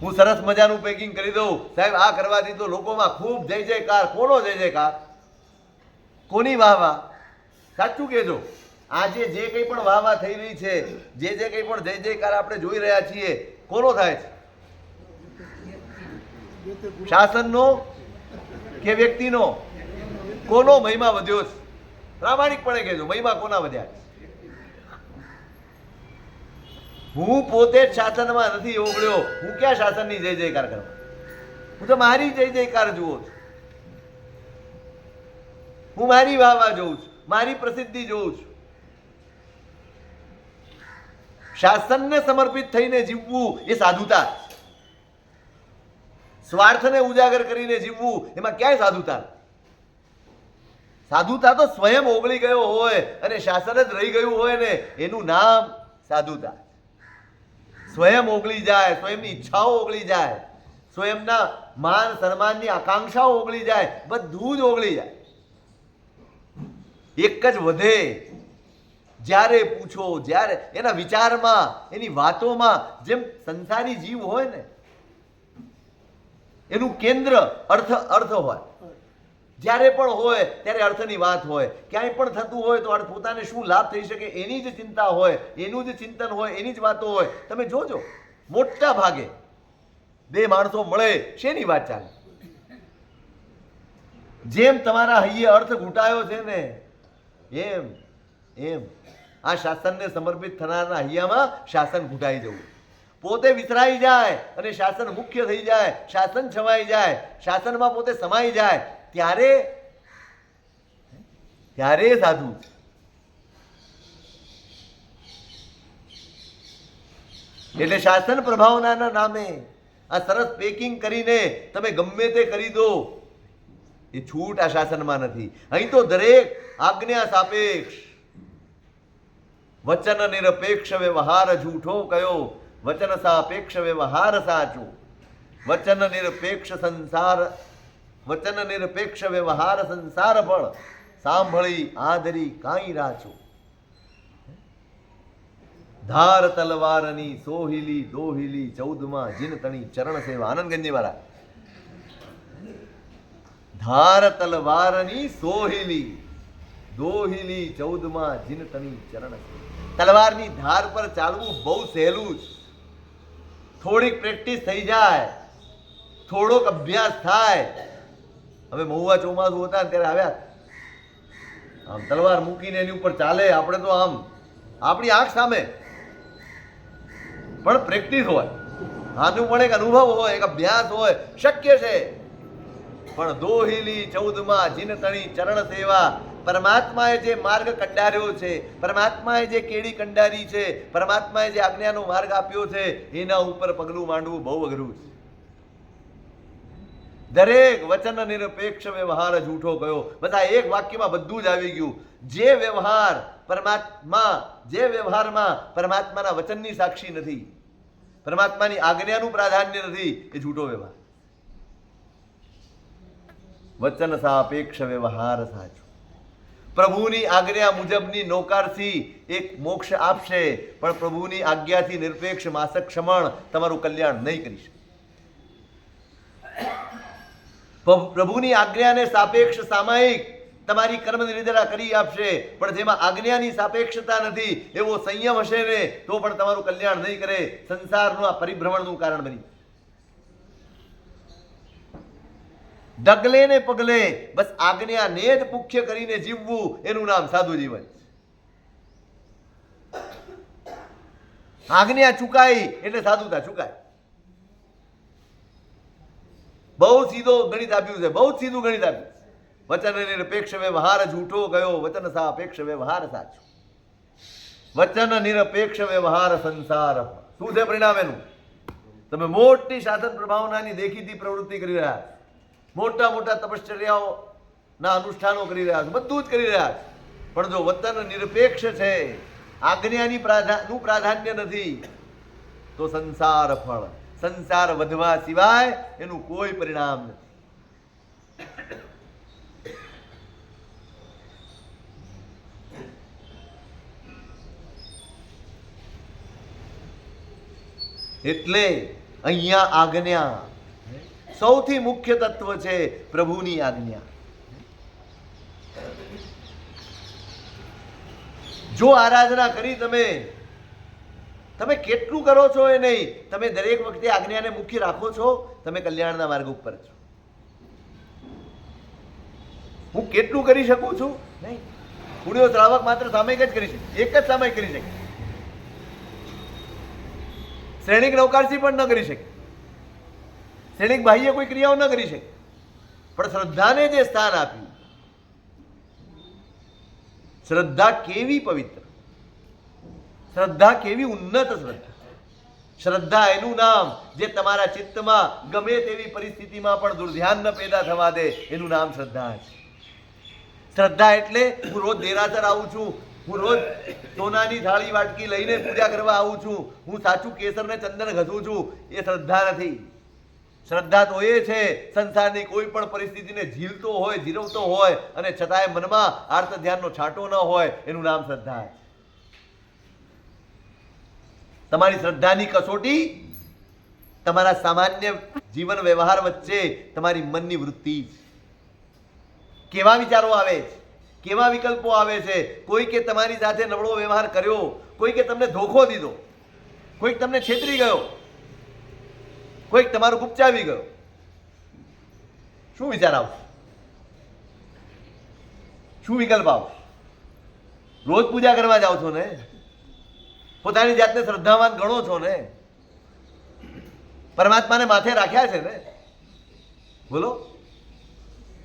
હું સરસ મજાનું પેકિંગ કરી દઉં, સાહેબ આ કરવાથી તો લોકોમાં ખૂબ જય જયકાર. કોનો જય જયકાર? કોની વાહ વાહ? સાચું કહેજો. આજે જે કંઈ પણ વાહ થઈ રહી છે, જે કંઈ પણ જય જયકાર આપણે જોઈ રહ્યા છીએ, કોનો થાય છે? શાસનનો કે વ્યક્તિનો? કોનો મહિમા વધ્યો છે? પ્રામાણિકપણે કહેજો, મહિમા કોના વધ્યા છે? હું પોતે જ શાસનમાં નથી ઓગળ્યો, હું ક્યાં શાસનની જય જયકાર કરવા? હું તો મારી જય જયકાર જુઓ છું, હું મારી વાહ જોઉં છું, મારી પ્રસિદ્ધિ જોઉં છું. શાસનને સમર્પિત થઈને જીવવું એ સાધુતા. સ્વાર્થને ઉજાગર કરીને જીવવું એમાં ક્યાંય સાધુતા? સાધુતા તો સ્વયં ઓગળી ગયો હોય અને શાસન જ રહી ગયું હોય ને, એનું નામ સાધુતા. સ્વયં ઓગળી જાય, સ્વયંની ઈચ્છાઓ ઓગળી જાય, સ્વયંના માન સન્માનની આકાંક્ષાઓ ઓગળી જાય, બધું જ ઓગળી જાય. એક જ વધે, જ્યારે પૂછો, જ્યારે એના વિચારમાં, એની વાતોમાં જેમ સંસારી જીવ હોય ને, એનું કેન્દ્ર અર્થ હોય. જ્યારે પણ હોય ત્યારે અર્થની વાત હોય. ક્યાંય પણ થતું હોય તો પોતાને શું લાભ થઈ શકે એની જ ચિંતા હોય, એનું જ ચિંતન હોય, એની જ વાતો હોય. તમે જોજો, મોટા ભાગે બે માણસો મળે, શેની વાત ચાલે? જેમ તમારા હૈયે અર્થ ઘૂંટાયો છે ને, એમ આ શાસનને સમર્પિત થનારના હૈયામાં શાસન ઘૂંટાઈ જવું, પોતે વિસરાઈ જાય અને શાસન મુખ્ય થઈ જાય, શાસન છવાઈ જાય, શાસનમાં પોતે સમાઈ જાય, ત્યારે સાધુ. એટલે શાસન પ્રભાવનાના નામે આ સરસ પેકિંગ કરીને તમે ગમે તે કરી દો, એ છૂટ આ શાસનમાં નથી. અહીં તો દરેક આજ્ઞા સાપેક્ષ, વચન નિરપેક્ષ વ્યવહાર જૂઠો કયો, વચન સાપેક્ષ વ્યવહાર સાચો. વચન નિરપેક્ષ વ્યવહાર સંસાર ફળ, સાંભળી આદરી કાંઈ રાચો. ધાર તલવારની સોહિલી દોહિલી, 14માં જીન તણી ચરણ સેવા. આનંદગંજી વાળા, ધાર તલવારની સોહિલી દોહિલી, 14માં જીન તણી ચરણ સેવા. તલવારની ધાર પર ચાલવું બહુ સહેલું છે. થોડીક પ્રેક્ટિસ થઈ જાય, થોડોક અભ્યાસ થાય. હવે મહુવા ચોમાસું હતા ને ત્યારે આવ્યા, આમ તલવાર મૂકીને એની ઉપર ચાલે, આપણે તો આમ આપણી આંખ સામે, પણ પ્રેક્ટિસ હોય, આનું પણ એક અનુભવ હોય, એક અભ્યાસ હોય, શક્ય છે. પણ દોહિલી 14માં જીન તણી ચરણ સેવા. પરમાત્માએ જે માર્ગ કંડાર્યો છે, પરમાત્માએ જે કેડી કંડારી છે, પરમાત્માએ જે આજ્ઞાનો માર્ગ આપ્યો છે, એના ઉપર પગલું માંડવું બહુ અઘરું છે. દરેક વચન નિરપેક્ષ વ્યવહાર જૂઠો કયો. બધા એક વાક્યમાં બધું જ આવી ગયું. જે વ્યવહારમાં પરમાત્માના વચનની સાક્ષી નથી, પરમાત્માની આજ્ઞાનું પ્રાધાન્ય નથી, એ જૂઠો વ્યવહાર. વચન સાપેક્ષ વ્યવહાર સાચો. પ્રભુની આજ્ઞા મુજબની નોકારથી એક મોક્ષ આપશે, પણ પ્રભુની આજ્ઞાથી નિરપેક્ષ માસક ક્ષમણ તમારું કલ્યાણ નહીં કરી શકે. પ્રભુની આજ્ઞાને સાપેક્ષ સામાયિક તમારી કર્મ નિર્જરા કરી આપશે, પણ જેમાં આજ્ઞાની સાપેક્ષતા નથી, એવો સંયમ હશે ને, તો પણ તમારું કલ્યાણ નહીં કરે, સંસારનું આ પરિભ્રમણનું કારણ બની. ડગલે ને પગલે બસ આજ્ઞાને જ મુખ્ય કરીને જીવવું, એનું નામ સાધુ જીવન. આજ્ઞા ચૂકાઈ એટલે સાધુતા ચૂકાય. બહુ સીધો ગણિત આપ્યું છે, બહુ જ સીધું ગણિત આપ્યું. વચન નિરપેક્ષ વ્યવહાર જૂઠો ગયો, વચન સાપેક્ષ વ્યવહાર સાચો. વચન નિરપેક્ષ વ્યવહાર સંસાર. શું છે પરિણામ એનું? તમે મોટી શાસન પ્રભાવનાની દેખીતી પ્રવૃત્તિ કરી રહ્યા છો, મોટા મોટા તપશ્ચર્યાઓના અનુષ્ઠાનો કરી રહ્યા છો, બધું જ કરી રહ્યા છો, પણ જો વચન નિરપેક્ષ છે, આજ્ઞાની પ્રાધાન્ય નથી, તો સંસાર ફળ, સંસાર વધવા સિવાય એનું કોઈ પરિણામ નથી. એટલે અહીંયા આજ્ઞા સૌથી મુખ્ય તત્વ છે, પ્રભુની આજ્ઞા. જો આરાધના કરી તમે કેટલું કરો છો એ નહીં, તમે દરેક વખતે આજ્ઞાને મુખ્ય રાખો છો, તમે કલ્યાણના માર્ગ ઉપર છો. હું કેટલું કરી શકું છું નહીં. પુણ્યો શ્રાવક માત્ર સામયિક જ કરી શકે, એક જ સામયિક કરી શકે. શ્રેણિક નૌકારસી પણ ન કરી શકે, શ્રેણિક બાહ્ય કોઈ ક્રિયાઓ ન કરી શકે. પણ શ્રદ્ધાને જે સ્થાન આપ્યું, શ્રદ્ધા કેવી પવિત્ર, શ્રદ્ધા કેવી ઉન્નત શ્રદ્ધા. શ્રદ્ધા એનું નામ જે તમારા ચિત્તમાં ગમે તેવી પરિસ્થિતિમાં પણ દુર્ધ્યાન ન પેદા થવા દે, એનું નામ શ્રદ્ધા છે. શ્રદ્ધા એટલે હું રોજ દેરાસર આવું છું, હું રોજ સોનાની થાળી વાટકી લઈને પૂજા કરવા આવું છું, હું સાચું કેસર ને ચંદન ઘસું છું, એ શ્રદ્ધા નથી. શ્રદ્ધા તો એ છે સંસારની કોઈ પણ પરિસ્થિતિને ઝીલતો હોય, જીરવતો હોય અને છતાંય મનમાં આર્ત ધ્યાનનો છાંટો ન હોય, એનું નામ શ્રદ્ધા છે. તમારી શ્રદ્ધાની કસોટી તમારા સામાન્ય જીવન વ્યવહાર વચ્ચે તમારી મનની વૃત્તિ છે. કેવા વિચારો આવે છે, કેવા વિકલ્પો આવે છે. કોઈ કે તમારી સાથે નબળો વ્યવહાર કર્યો, કોઈ કે તમને ધોખો દીધો, કોઈક તમને છેતરી ગયો, કોઈક તમારું ગુપચાવી ગયો, શું વિચાર આવશે? શું વિકલ્પ આવશે? રોજ પૂજા કરવા જાઓ છો ને, પોતાની જાતને શ્રદ્ધાવાન ગણો છો ને, પરમાત્માને માથે રાખ્યા છે ને, બોલો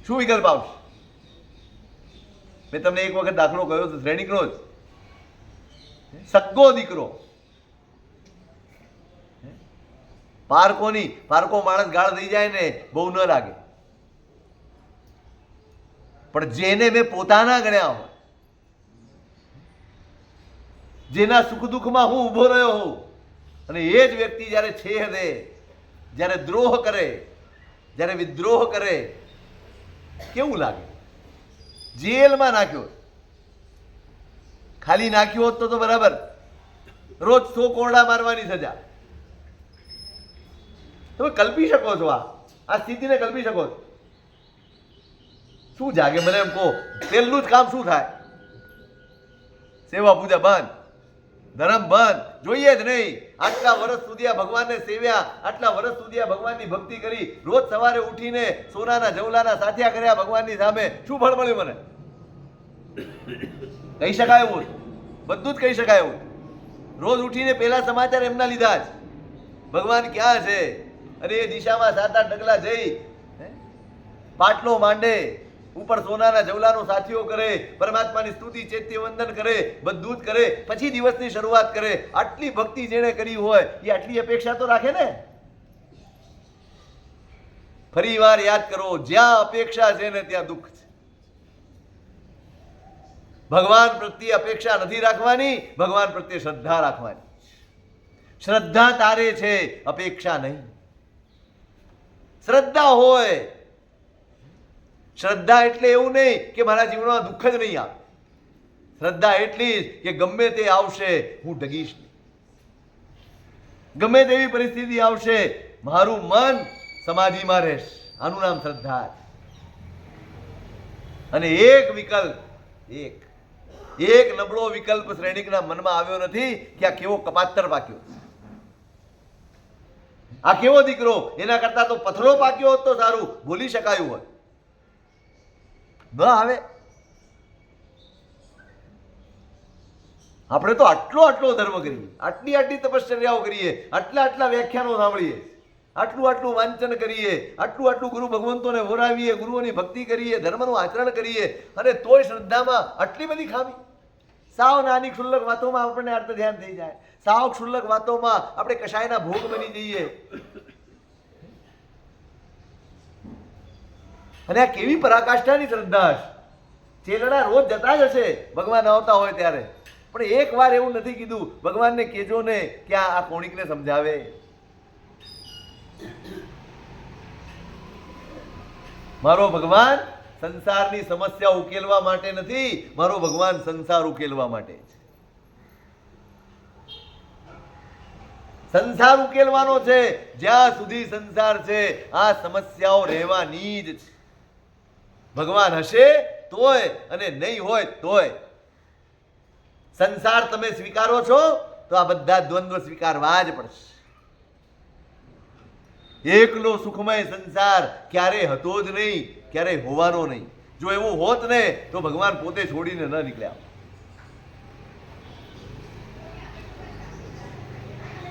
શું વિકલ્પ આવશે? મેં તમને એક વખત દાખલો કહ્યો હતો શ્રેણિકનો જ. સગ્ગો દીકરો, પારકો માણસ ગાળ થઈ જાય ને બહુ ન લાગે, પણ જેને મેં પોતાના ગણ્યા હોય, જેના સુખ દુઃખમાં હું ઉભો રહ્યો હોઉં, અને એ જ વ્યક્તિ જ્યારે છેહ દે, જ્યારે દ્રોહ કરે, જ્યારે વિદ્રોહ કરે, કેવું લાગે? જેલમાં નાખ્યો, ખાલી નાખ્યો હોત તો બરાબર, રોજ 100 કોરડા મારવાની સજા. તમે કલ્પી શકો છો આ સ્થિતિને કલ્પી શકો છો? શું જાગે મને એમ કહો, પહેલું જ કામ શું થાય? સેવા પૂજા બંધ, ધર્મ બંધ, જોઈએ જ નહીં. આટલા વર્ષ સુધી આ ભગવાનને સેવ્યા, આટલા વર્ષ સુધી આ ભગવાનની ભક્તિ કરી, રોજ સવારે ઉઠીને સોનાના જવલાના સાથિયા કર્યા ભગવાનની સામે, શું ફળ મળ્યું મને? કહી શકાય એવું, બધું જ કહી શકાય એવું. રોજ ઉઠીને પહેલા સમાચાર એમના લીધા જ, ભગવાન ક્યાં છે, અને એ દિશામાં 7-8 ડગલા જઈ પાટલો માંડે, ઉપર સોનાના જવલાનો સાથીઓ કરે, પરમાત્માની સ્તુતિ ચૈત્ય વંદન કરે, બધું જ કરે, પછી દિવસની શરૂઆત કરે. આટલી ભક્તિ જેણે કરી હોય એ આટલી અપેક્ષા તો રાખે ને. ફરી વાર યાદ કરો, જ્યાં અપેક્ષા છે ને ત્યાં દુઃખ છે. ભગવાન પ્રત્યે અપેક્ષા નથી રાખવાની, ભગવાન પ્રત્યે શ્રદ્ધા રાખવાની. શ્રદ્ધા તારે છે, અપેક્ષા નહીં. શ્રદ્ધા હોય, શ્રદ્ધા એટલે એવું નહીં કે મારા જીવનમાં દુઃખ જ નહીં આવે. શ્રદ્ધા એટલી જ કે ગમે તે આવશે હું ડગીશ નહીં, ગમે તેવી પરિસ્થિતિ આવશે મારું મન સમાધિમાં રહેશે. આનું નામ શ્રદ્ધા. અને એક વિકલ્પ, એક નબળો વિકલ્પ શ્રેણિકના મનમાં આવ્યો નથી કે આ કેવો કપાતર પાક્યો, આ કેવો દીકરો, એના કરતા તો પથરો પાક્યો હોત તો સારું, ભૂલી શકાયું હોય. ન આવે. આપણે તો આટલો ધર્મ કરીએ, આટલી તપશ્ચર્યાઓ કરીએ, આટલા વ્યાખ્યાનો સાંભળીએ, આટલું વાંચન કરીએ, આટલું ગુરુ ભગવંતોને વોરાવીએ, ગુરુઓની ભક્તિ કરીએ, ધર્મનું આચરણ કરીએ, અને તોય શ્રદ્ધામાં આટલી બધી ખામી. સાવ નાની ક્ષુલ્લક વાતોમાં આપણને અર્થ ધ્યાન થઈ જાય, સાવ ક્ષુલ્લક વાતોમાં આપણે કશાયના ભોગ બની જઈએ. અને આ કેવી પરાકાષ્ઠાની શ્રદ્ધા હશે. ચેલડા રોજ જતા જ હશે ભગવાન આવતા હોય ત્યારે, પણ એક વાર એવું નથી કીધું ભગવાનને કહેજો ને કે આ કોણિકને સમજાવે. મારો ભગવાન સંસારની સમસ્યા ઉકેલવા માટે નથી, મારો ભગવાન સંસાર ઉકેલવા માટે છે. સંસાર ઉકેલવાનો છે. જ્યાં સુધી સંસાર છે આ સમસ્યાઓ રહેવાની જ છે. ભગવાન હશે તોય અને નહીં હોય તોય. સંસાર તમે સ્વીકારો છો તો આ બધા દ્વંદ્વ સ્વીકારવા જ પડશે. એકલો સુખમય સંસાર ક્યારેય હતો જ નહીં, ક્યારેય હોવાનો નહીં. જો એવું હોત ને તો ભગવાન પોતે છોડીને ન નીકળ્યા.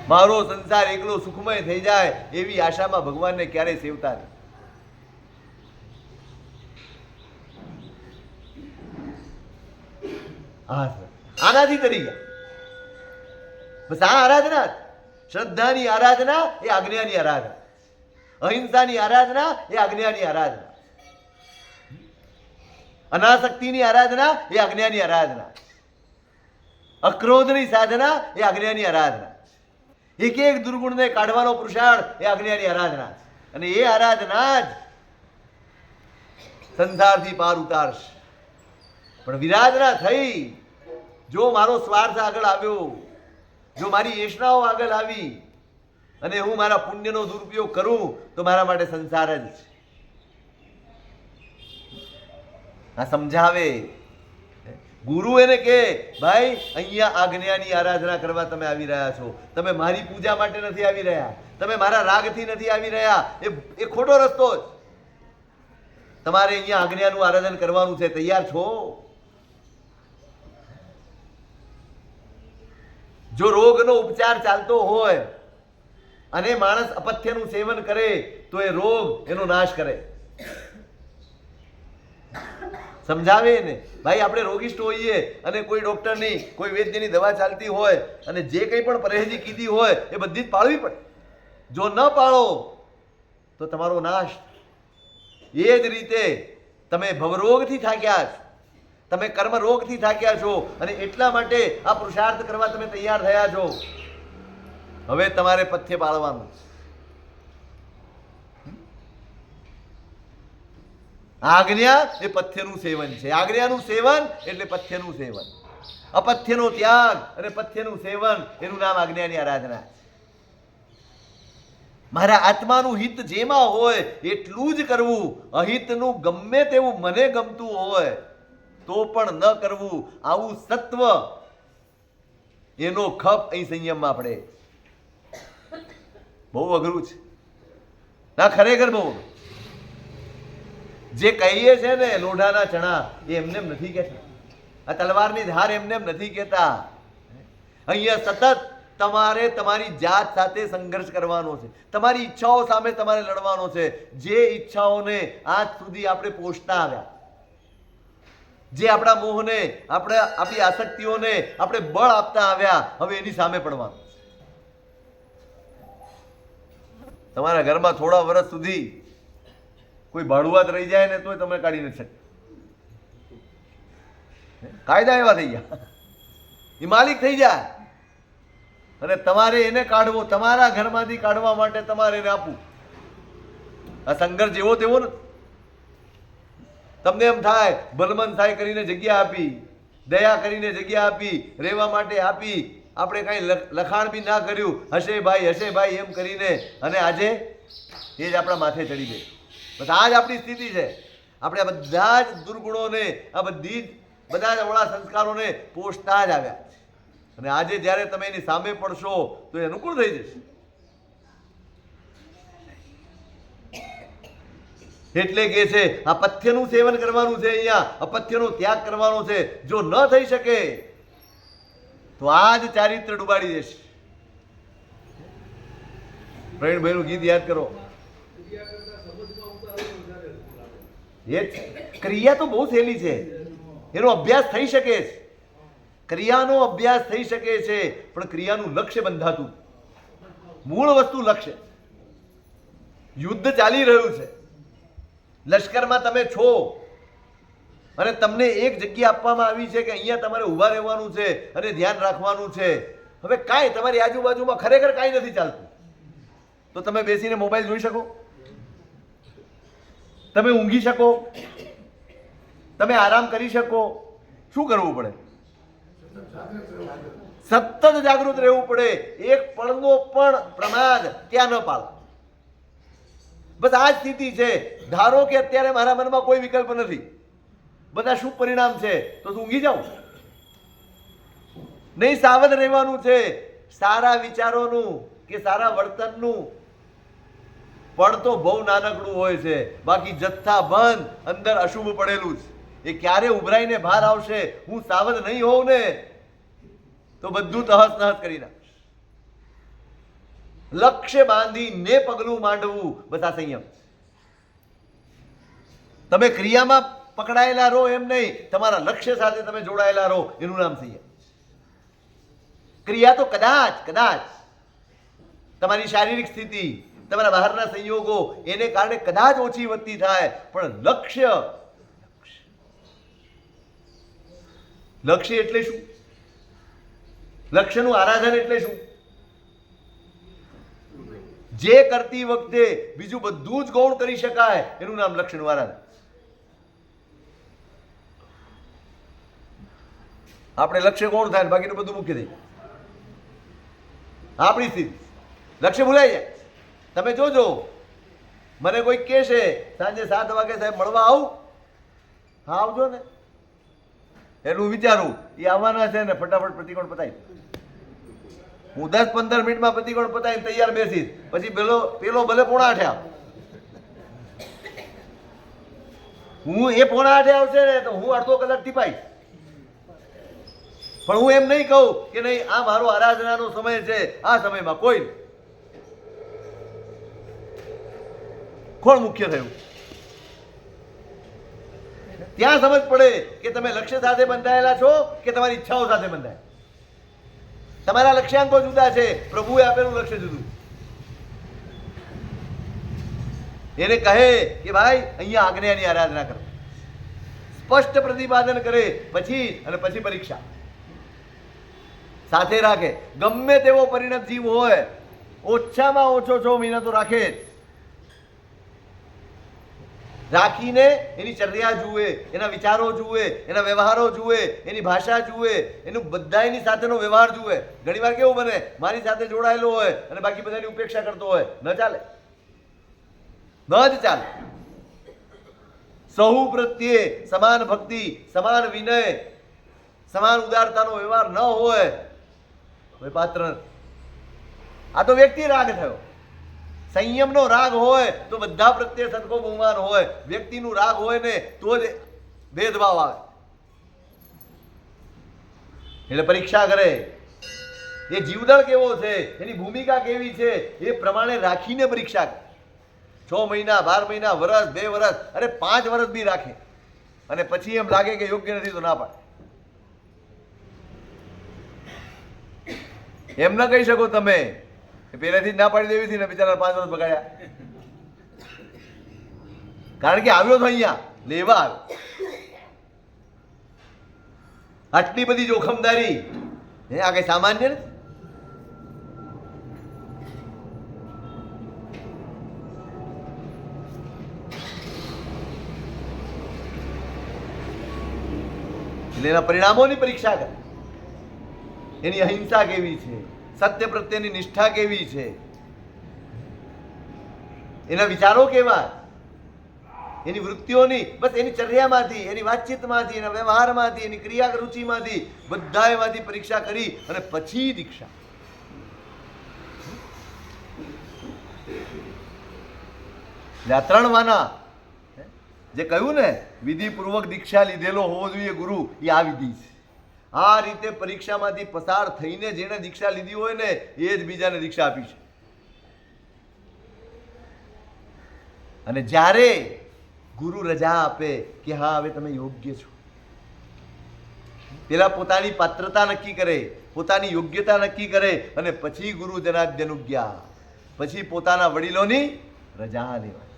મારો સંસાર એકલો સુખમય થઈ જાય એવી આશામાં ભગવાનને ક્યારેય સેવતા નહીં. હા સર, આનાથી કરી ગયા. બસ આ આરાધના, શ્રદ્ધાની આરાધના એ આજ્ઞાની આરાધના, અહિંસાની આરાધના એ આજ્ઞાની આરાધના, અનાસક્તિની આરાધના એ આજ્ઞાની આરાધના, અક્રોધની સાધના એ આજ્ઞાની આરાધના, એક એક દુર્ગુણને કાઢવાનો પુરુષાર્થ એ આજ્ઞાની આરાધના છે. અને એ આરાધના જ સંસારથી પાર ઉતારશે. પણ વિરાધના થઈ, જો મારો સ્વાર્થ આગળ આવ્યો, જો મારી યેષ્ણાઓ આગળ આવી અને હું મારા પુણ્યનો દુરુપયોગ કરું તો મારા માટે સંસાર જ છે. આ સમજાવે ગુરુ, એને કે ભાઈ અહીંયા આજ્ઞાની આરાધના કરવા તમે આવી રહ્યા છો, તમે મારી પૂજા માટે નથી આવી રહ્યા, તમે મારા રાગથી નથી આવી રહ્યા, એ ખોટો રસ્તો જ. તમારે અહીંયા આજ્ઞાનું આરાધન કરવાનું છે. તૈયાર છો? જો રોગનો ઉપચાર ચાલતો હોય અને માણસ અપથ્યનું સેવન કરે તો એ રોગ એનો નાશ કરે. સમજાવે ને ભાઈ, આપણે રોગિષ્ટ હોઈએ અને કોઈ ડોક્ટરની, કોઈ વૈદ્યની દવા ચાલતી હોય અને જે કંઈ પણ પરેજી કીધી હોય એ બધી જ પાળવી પડે. જો ન પાળો તો તમારો નાશ. એ જ રીતે તમે ભવરોગથી થાક્યા છો, તમે કર્મ રોગથી થાક્યા છો અને એટલા માટે આ પુરુષાર્થ કરવા તમે તૈયાર થયા છો. હવે તમારે પથ્ય પાળવાનું. આજ્ઞા એ પથ્યનું સેવન છે. આજ્ઞાનું સેવન એટલે પથ્યનું સેવન. અપથ્યનો ત્યાગ અને પથ્યનું સેવન એનું નામ આજ્ઞાની આરાધના. મારા આત્માનું હિત જેમાં હોય એટલું જ કરવું. અહિતનું ગમે તેવું મને ગમતું હોય તો પણ ન કરવું. આવું સત્વ, એનો ખપ અહીં સંયમમાં પડે. બહુ અઘરું છે ના, ખરેખર બહુ. જે કહીએ છે ને લોઢાના ચણા, એ એમને એમ નથી કહેતા. આ તલવારની ધાર એમને એમ નથી કહેતા. અહીંયા સતત તમારે તમારી જાત સાથે સંઘર્ષ કરવાનો છે. તમારી ઈચ્છાઓ સામે તમારે લડવાનો છે. જે ઈચ્છાઓને આજ સુધી આપણે પોષતા આવ્યા, જે આપણા મોહને, આપણી આસક્તિઓને આપણે બળ આપતા આવ્યા, હવે એની સામે પડવાનું. તમારા ઘરમાં થોડા વર્ષ સુધી કોઈ ભાડુઆત રહી જાય ને તોય તમે કાઢી નથી શકતા. કાયદા એવા થઈ ગયા, એ માલિક થઈ જાય અને તમારે એને કાઢવો, તમારા ઘરમાંથી કાઢવા માટે તમારે એને આપવું. આ સંઘર્ષ જેવો તેવો ને. તમને એમ થાય ભલમન થાય કરીને જગ્યા આપી, દયા કરીને જગ્યા આપી, રહેવા માટે આપી, આપણે કાંઈ લખાણ બી ના કર્યું, હશે ભાઈ એમ કરીને, અને આજે એ જ આપણા માથે ચડી ગઈ. બસ આ જ આપણી સ્થિતિ છે. આપણે આ બધા જ દુર્ગુણોને, આ બધા જ અવળા સંસ્કારોને પોષતા જ આવ્યા. અને આજે જ્યારે તમે એની સામે પડશો તો એ અનુકૂળ થઈ જશે. એટલે કે છે આ પથ્યનું સેવન કરવાનું છે, અહીંયા અપથ્યનો ત્યાગ કરવાનો છે. જો ન થઈ શકે તો આ જ ચારિત્ર ડૂબાડી દેશે. પ્રવીણભાઈનું ગીત યાદ કરો. એ ક્રિયા તો બહુ સહેલી છે, એનો અભ્યાસ થઈ શકે છે. ક્રિયાનો અભ્યાસ થઈ શકે છે, પણ ક્રિયાનું લક્ષ્ય બંધાતું. મૂળ વસ્તુ લક્ષ્ય. યુદ્ધ ચાલી રહ્યું છે, લશ્કરમાં તમે છો અને તમને એક જગ્યા આપવામાં આવી છે કે અહીંયા તમારે ઊભા રહેવાનું છે અને ધ્યાન રાખવાનું છે. હવે કાંઈ તમારી આજુબાજુમાં ખરેખર કાંઈ નથી ચાલતું તો તમે બેસીને મોબાઈલ જોઈ શકો, તમે ઊંઘી શકો, તમે આરામ કરી શકો. શું કરવું પડે? સતત જાગૃત રહેવું પડે. એક પળનો પણ પ્રમાદ ત્યાં ન પાડો. બસ આ જ સ્થિતિ છે. ધારો કે અત્યારે મારા મનમાં કોઈ વિકલ્પ નથી, બધા શુભ પરિણામ છે, તો તું ઊંઘી જાઉં. નહીં સાવધ રહેવાનું છે સારા વિચારોનું કે સારા વર્તનનું. પણ તો બહુ નાનકડું હોય છે, બાકી જથ્થાબંધ અંદર અશુભ પડેલું છે. એ ક્યારે ઉભરાઈને બહાર આવશે, હું સાવધ નહીં હોઉં ને તો બધું તહસ નહસ કરી નાખશે. લક્ષ્ય બાંધીને પગલું માંડવું, બસ આ સંયમ. તમે ક્રિયામાં પકડાયેલા રહો એમ નહીં, તમારા લક્ષ્ય સાથે તમે જોડાયેલા રહો, એનું નામ સંયમ. ક્રિયા તો કદાચ તમારી શારીરિક સ્થિતિ, તમારા બહારના સંયોગો એને કારણે કદાચ ઓછી વધતી થાય, પણ લક્ષ્ય એટલે શું? લક્ષ્યનું આરાધન એટલે શું? જે કરતી વખતે બીજું બધું જ ગૌણ કરી શકાય, એનું નામ લક્ષ્યનું આરાધન. આપણે લક્ષ્ય ગૌણ થાય, બાકીનું બધું મૂકી દઈએ. આપણી સ્થિતિ લક્ષ્ય ભૂલાઈ જાય. તમે જોજો, મને કોઈ કહેશે સાંજે 7 વાગે સાહેબ મળવા આવું, હા આવજો ને. એટલું વિચારું એ આવવાના છે ને, ફટાફટ પ્રતિકોણ પતાવી. હું 10-15 મિનિટમાં પ્રતિકોણ પતાવીને તૈયાર બેસીશ. પછી પેલો ભલે 7:45 આવે, હું એ 7:45 આવશે ને તો હું અડધો કલાક ટીપાઈશ. પણ હું એમ નહીં કહું કે નહીં આ મારો આરાધનાનો સમય છે, આ સમયમાં કોઈ નહીં. કોણ મુખ્ય થયું? ત્યાં સમજ પડે કે તમે લક્ષ્ય સાથે બંધાયેલા છો કે તમારી ઈચ્છાઓ સાથે બંધાયેલા. તમારા લક્ષ્યાંકો જુદા છે, પ્રભુએ આપેલું લક્ષ્ય જુદું. એને કહે કે ભાઈ અહીંયા આજ્ઞાની આરાધના કરો, સ્પષ્ટ પ્રતિપાદન કરે, પછી પરીક્ષા સાથે રાખે. ગમે તેવો પરિણત જીવ હોય, ઓછામાં ઓછો 6 મહિના તો રાખે જ. રાખીને એની ચર્યા જુએ, એના વિચારો જુએ, એના વ્યવહારો જુએ, એની ભાષા જુએ, એનું બધા એની સાથેનો વ્યવહાર જુએ. ઘણી વાર કેવું બને, મારી સાથે જોડાયેલો હોય અને બાકી બધાની ઉપેક્ષા કરતો હોય, ન ચાલે, ન જ ચાલે. સહુ પ્રત્યે સમાન ભક્તિ, સમાન વિનય, સમાન ઉદારતાનો વ્યવહાર ન હોય કોઈ પાત્ર. આ તો વ્યક્તિ રાગ થયો. સંયમનો રાગ હોય તો બધા પ્રત્યે સદકો બહુમાન હોય. વ્યક્તિનું રાગ હોય ને તો જ ભેદભાવ આવે. એટલે પરીક્ષા કરે, એ જીવદળ કેવો છે, એની ભૂમિકા કેવી છે, એ પ્રમાણે રાખીને પરીક્ષા કરે. 6 મહિના, 12 મહિના, વર્ષ, 2 વર્ષ, અરે 5 વર્ષ બી રાખે, અને પછી એમ લાગે કે યોગ્ય નથી તો ના પાડે. એમ ના કહી શકો તમે પહેલેથી જ ના પાડી દેવી હતી ને, બિચારા 5 વર્ષ બગાડ્યા. કારણ કે આવ્યો તો અહીંયા લેવા આવ્યો. આટલી બધી જોખમદારી આ કઈ સામાન્ય ને. એટલે એના પરિણામોની પરીક્ષા કરે. એની અહિંસા કેવી છે, સત્ય પ્રત્યેની નિષ્ઠા કેવી છે, એના વિચારો કેવા, એની વૃત્તિઓની, બસ એની ચર્યામાંથી, એની વાતચીતમાંથી, એના વ્યવહારમાંથી, એની ક્રિયા રુચિમાંથી, બધા એમાંથી પરીક્ષા કરી અને પછી દીક્ષા. એટલે આ 3 વાના જે કહ્યું ને, વિધિપૂર્વક દીક્ષા લીધેલો હોવો જોઈએ ગુરુ, એ આ વિધિ છે. આ રીતે પરીક્ષામાંથી પસાર થઈને જેને દીક્ષા લીધી હોય ને એ જ બીજાને દીક્ષા આપી છે. અને જ્યારે ગુરુ રજા આપે કે હા હવે તમે યોગ્ય છો, પેલા પોતાની પાત્રતા નક્કી કરે, પોતાની યોગ્યતા નક્કી કરે, અને પછી ગુરુ જનાદ્યનુજ્ઞા, પછી પોતાના વડીલોની રજા લેવાની,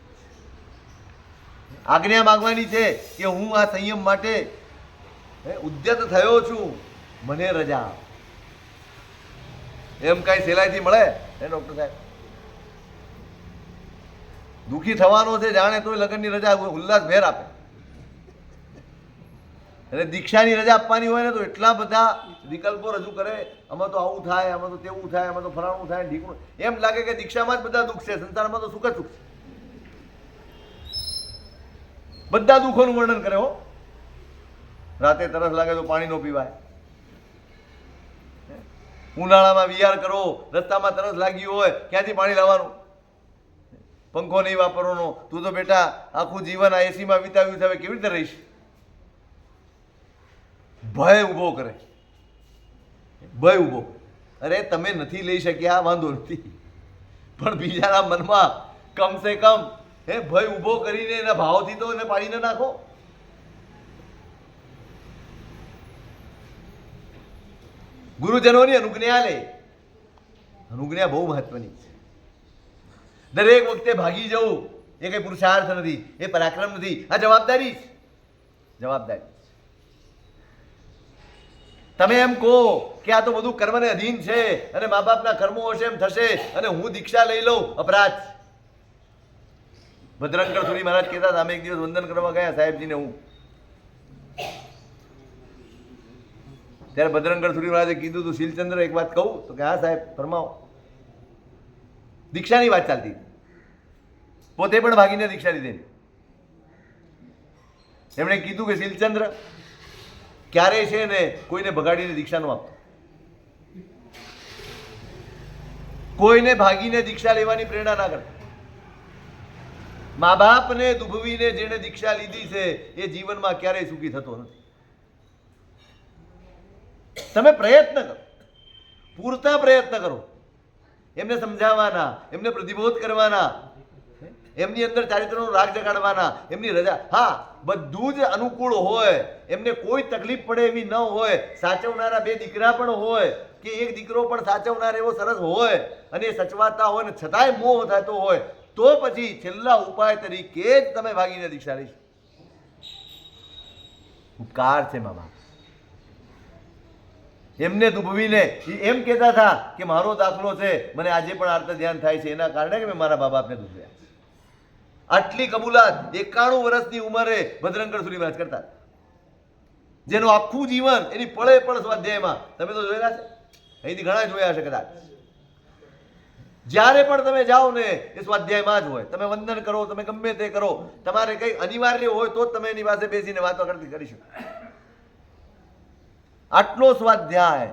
આજ્ઞા માંગવાની છે કે હું આ સંયમ માટે ઉદ્યત થયો છું, મને રજા આપ. એમ કઈ સહેલાઈથી મળે હે ડોક્ટર સાહેબ? દુઃખી થવાનો છે જાણે તોય લગ્નની રજા ઉલ્લાસભેર આપે. અને દીક્ષાની રજા આપવાની હોય ને તો એટલા બધા વિકલ્પો રજૂ કરે. આમાં તો આવું થાય, આમાં તો તેવું થાય, આમાં તો ફલાણું થાય, ઢીકણું. એમ લાગે કે દીક્ષામાં જ બધા દુઃખ છે, સંસારમાં તો સુખ જ સુખ છે. બધા દુઃખોનું વર્ણન કરે હો. રાતે તરસ લાગે તો પાણી ન પીવાય, ઉનાળામાં વિહાર કરો, રસ્તામાં તરસ લાગી હોય, ક્યાંથી પાણી લાવવાનું? પંખો નહીં વાપરવાનો. તું તો બેટા આખું જીવન આ એસીમાં વિતાવ્યું છે, હવે કેવી રીતે રહીશ? ભય ઊભો કરે, ભય ઊભો. અરે તમે નથી લઈ શક્યા વાંધો નથી, પણ બીજાના મનમાં કમસે કમ ભય ઊભો કરીને એના ભાવથી તો એને પાડીને નાખો. ગુરુજનોની અનુજ્ઞા લે. અનુજ્ઞા બહુ મહત્વની છે. દરેક વખતે ભાગી જવું એ કઈ પુરુષાર્થ નથી, એ પરાક્રમ નથી, આ જવાબદારી છે. જવાબદારી. તમે એમ કહો કે આ તો બધું કર્મને અધીન છે અને મા બાપના કર્મો હશે એમ થશે અને હું દીક્ષા લઈ લઉં, અપરાધ. ભદ્રંકર સુરી મહારાજ કહેતા હતા, અમે એક દિવસ વંદન કરવા ગયા સાહેબજીને હું, ત્યારે ભદ્રંકર સુરી મહારાજે કીધું તું શીલચંદ્ર એક વાત કહું? તો કે હા સાહેબ ફરમાવો. દીક્ષાની વાત ચાલતી, પોતે પણ ભાગીને દીક્ષા લીધેલી. એમણે કીધું કે શીલચંદ્ર ક્યારે છે ને કોઈને ભગાડીને દીક્ષા ન આપતો, કોઈને ભાગીને દીક્ષા લેવાની પ્રેરણા ના કરતો. મા બાપને દુભવીને જેને દીક્ષા લીધી છે એ જીવનમાં ક્યારેય સુખી થતો નથી. તમે પ્રયત્ન કરો, પૂરતા પ્રયત્ન કરો, એમને સમજાવવાના, એમને પ્રતિબોધ કરવાના, એમની અંદર ચારિત્રનો રાગ જગાડવાના, એમની રજા. હા, બધું જ અનુકૂળ હોય, એમને કોઈ તકલીફ પડે એવી ન હોય, સાચવનારા બે દીકરા પણ હોય કે એક દીકરો પણ સાચવનાર એવો સરસ હોય અને એ સચવાતા હોય ને છતાંય મોહ થતો હોય, તો પછી છેલ્લા ઉપાય તરીકે જ તમે ભાગીને દીક્ષા લઈશ. ઉપકાર છે મા બાપ. એમને દુભવીને એમ કહેતા હતા કે મારો દાખલો છે, મને આજે પણ આર્ત ધ્યાન થાય છે એના કારણે કે મેં મારા મા બાપને દુભવ્યા. આટલી કબૂલાત 91 વર્ષની ઉંમરે ભદ્રંકર સુરી મહારાજ કરતા, જેનું આખું જીવન એની પળે પળ સ્વાધ્યાયમાં. તમે તો જોયેલા છે, અહીંથી ઘણા જોયા હશે કદાચ. જ્યારે પણ તમે જાઓ ને એ સ્વાધ્યાયમાં જ હોય. તમે વંદન કરો, તમે ગમે તે કરો, તમારે કઈ અનિવાર્ય હોય તો જ તમે એની પાસે બેસીને વાતો કરી શકો. આટલો સ્વાધ્યાય,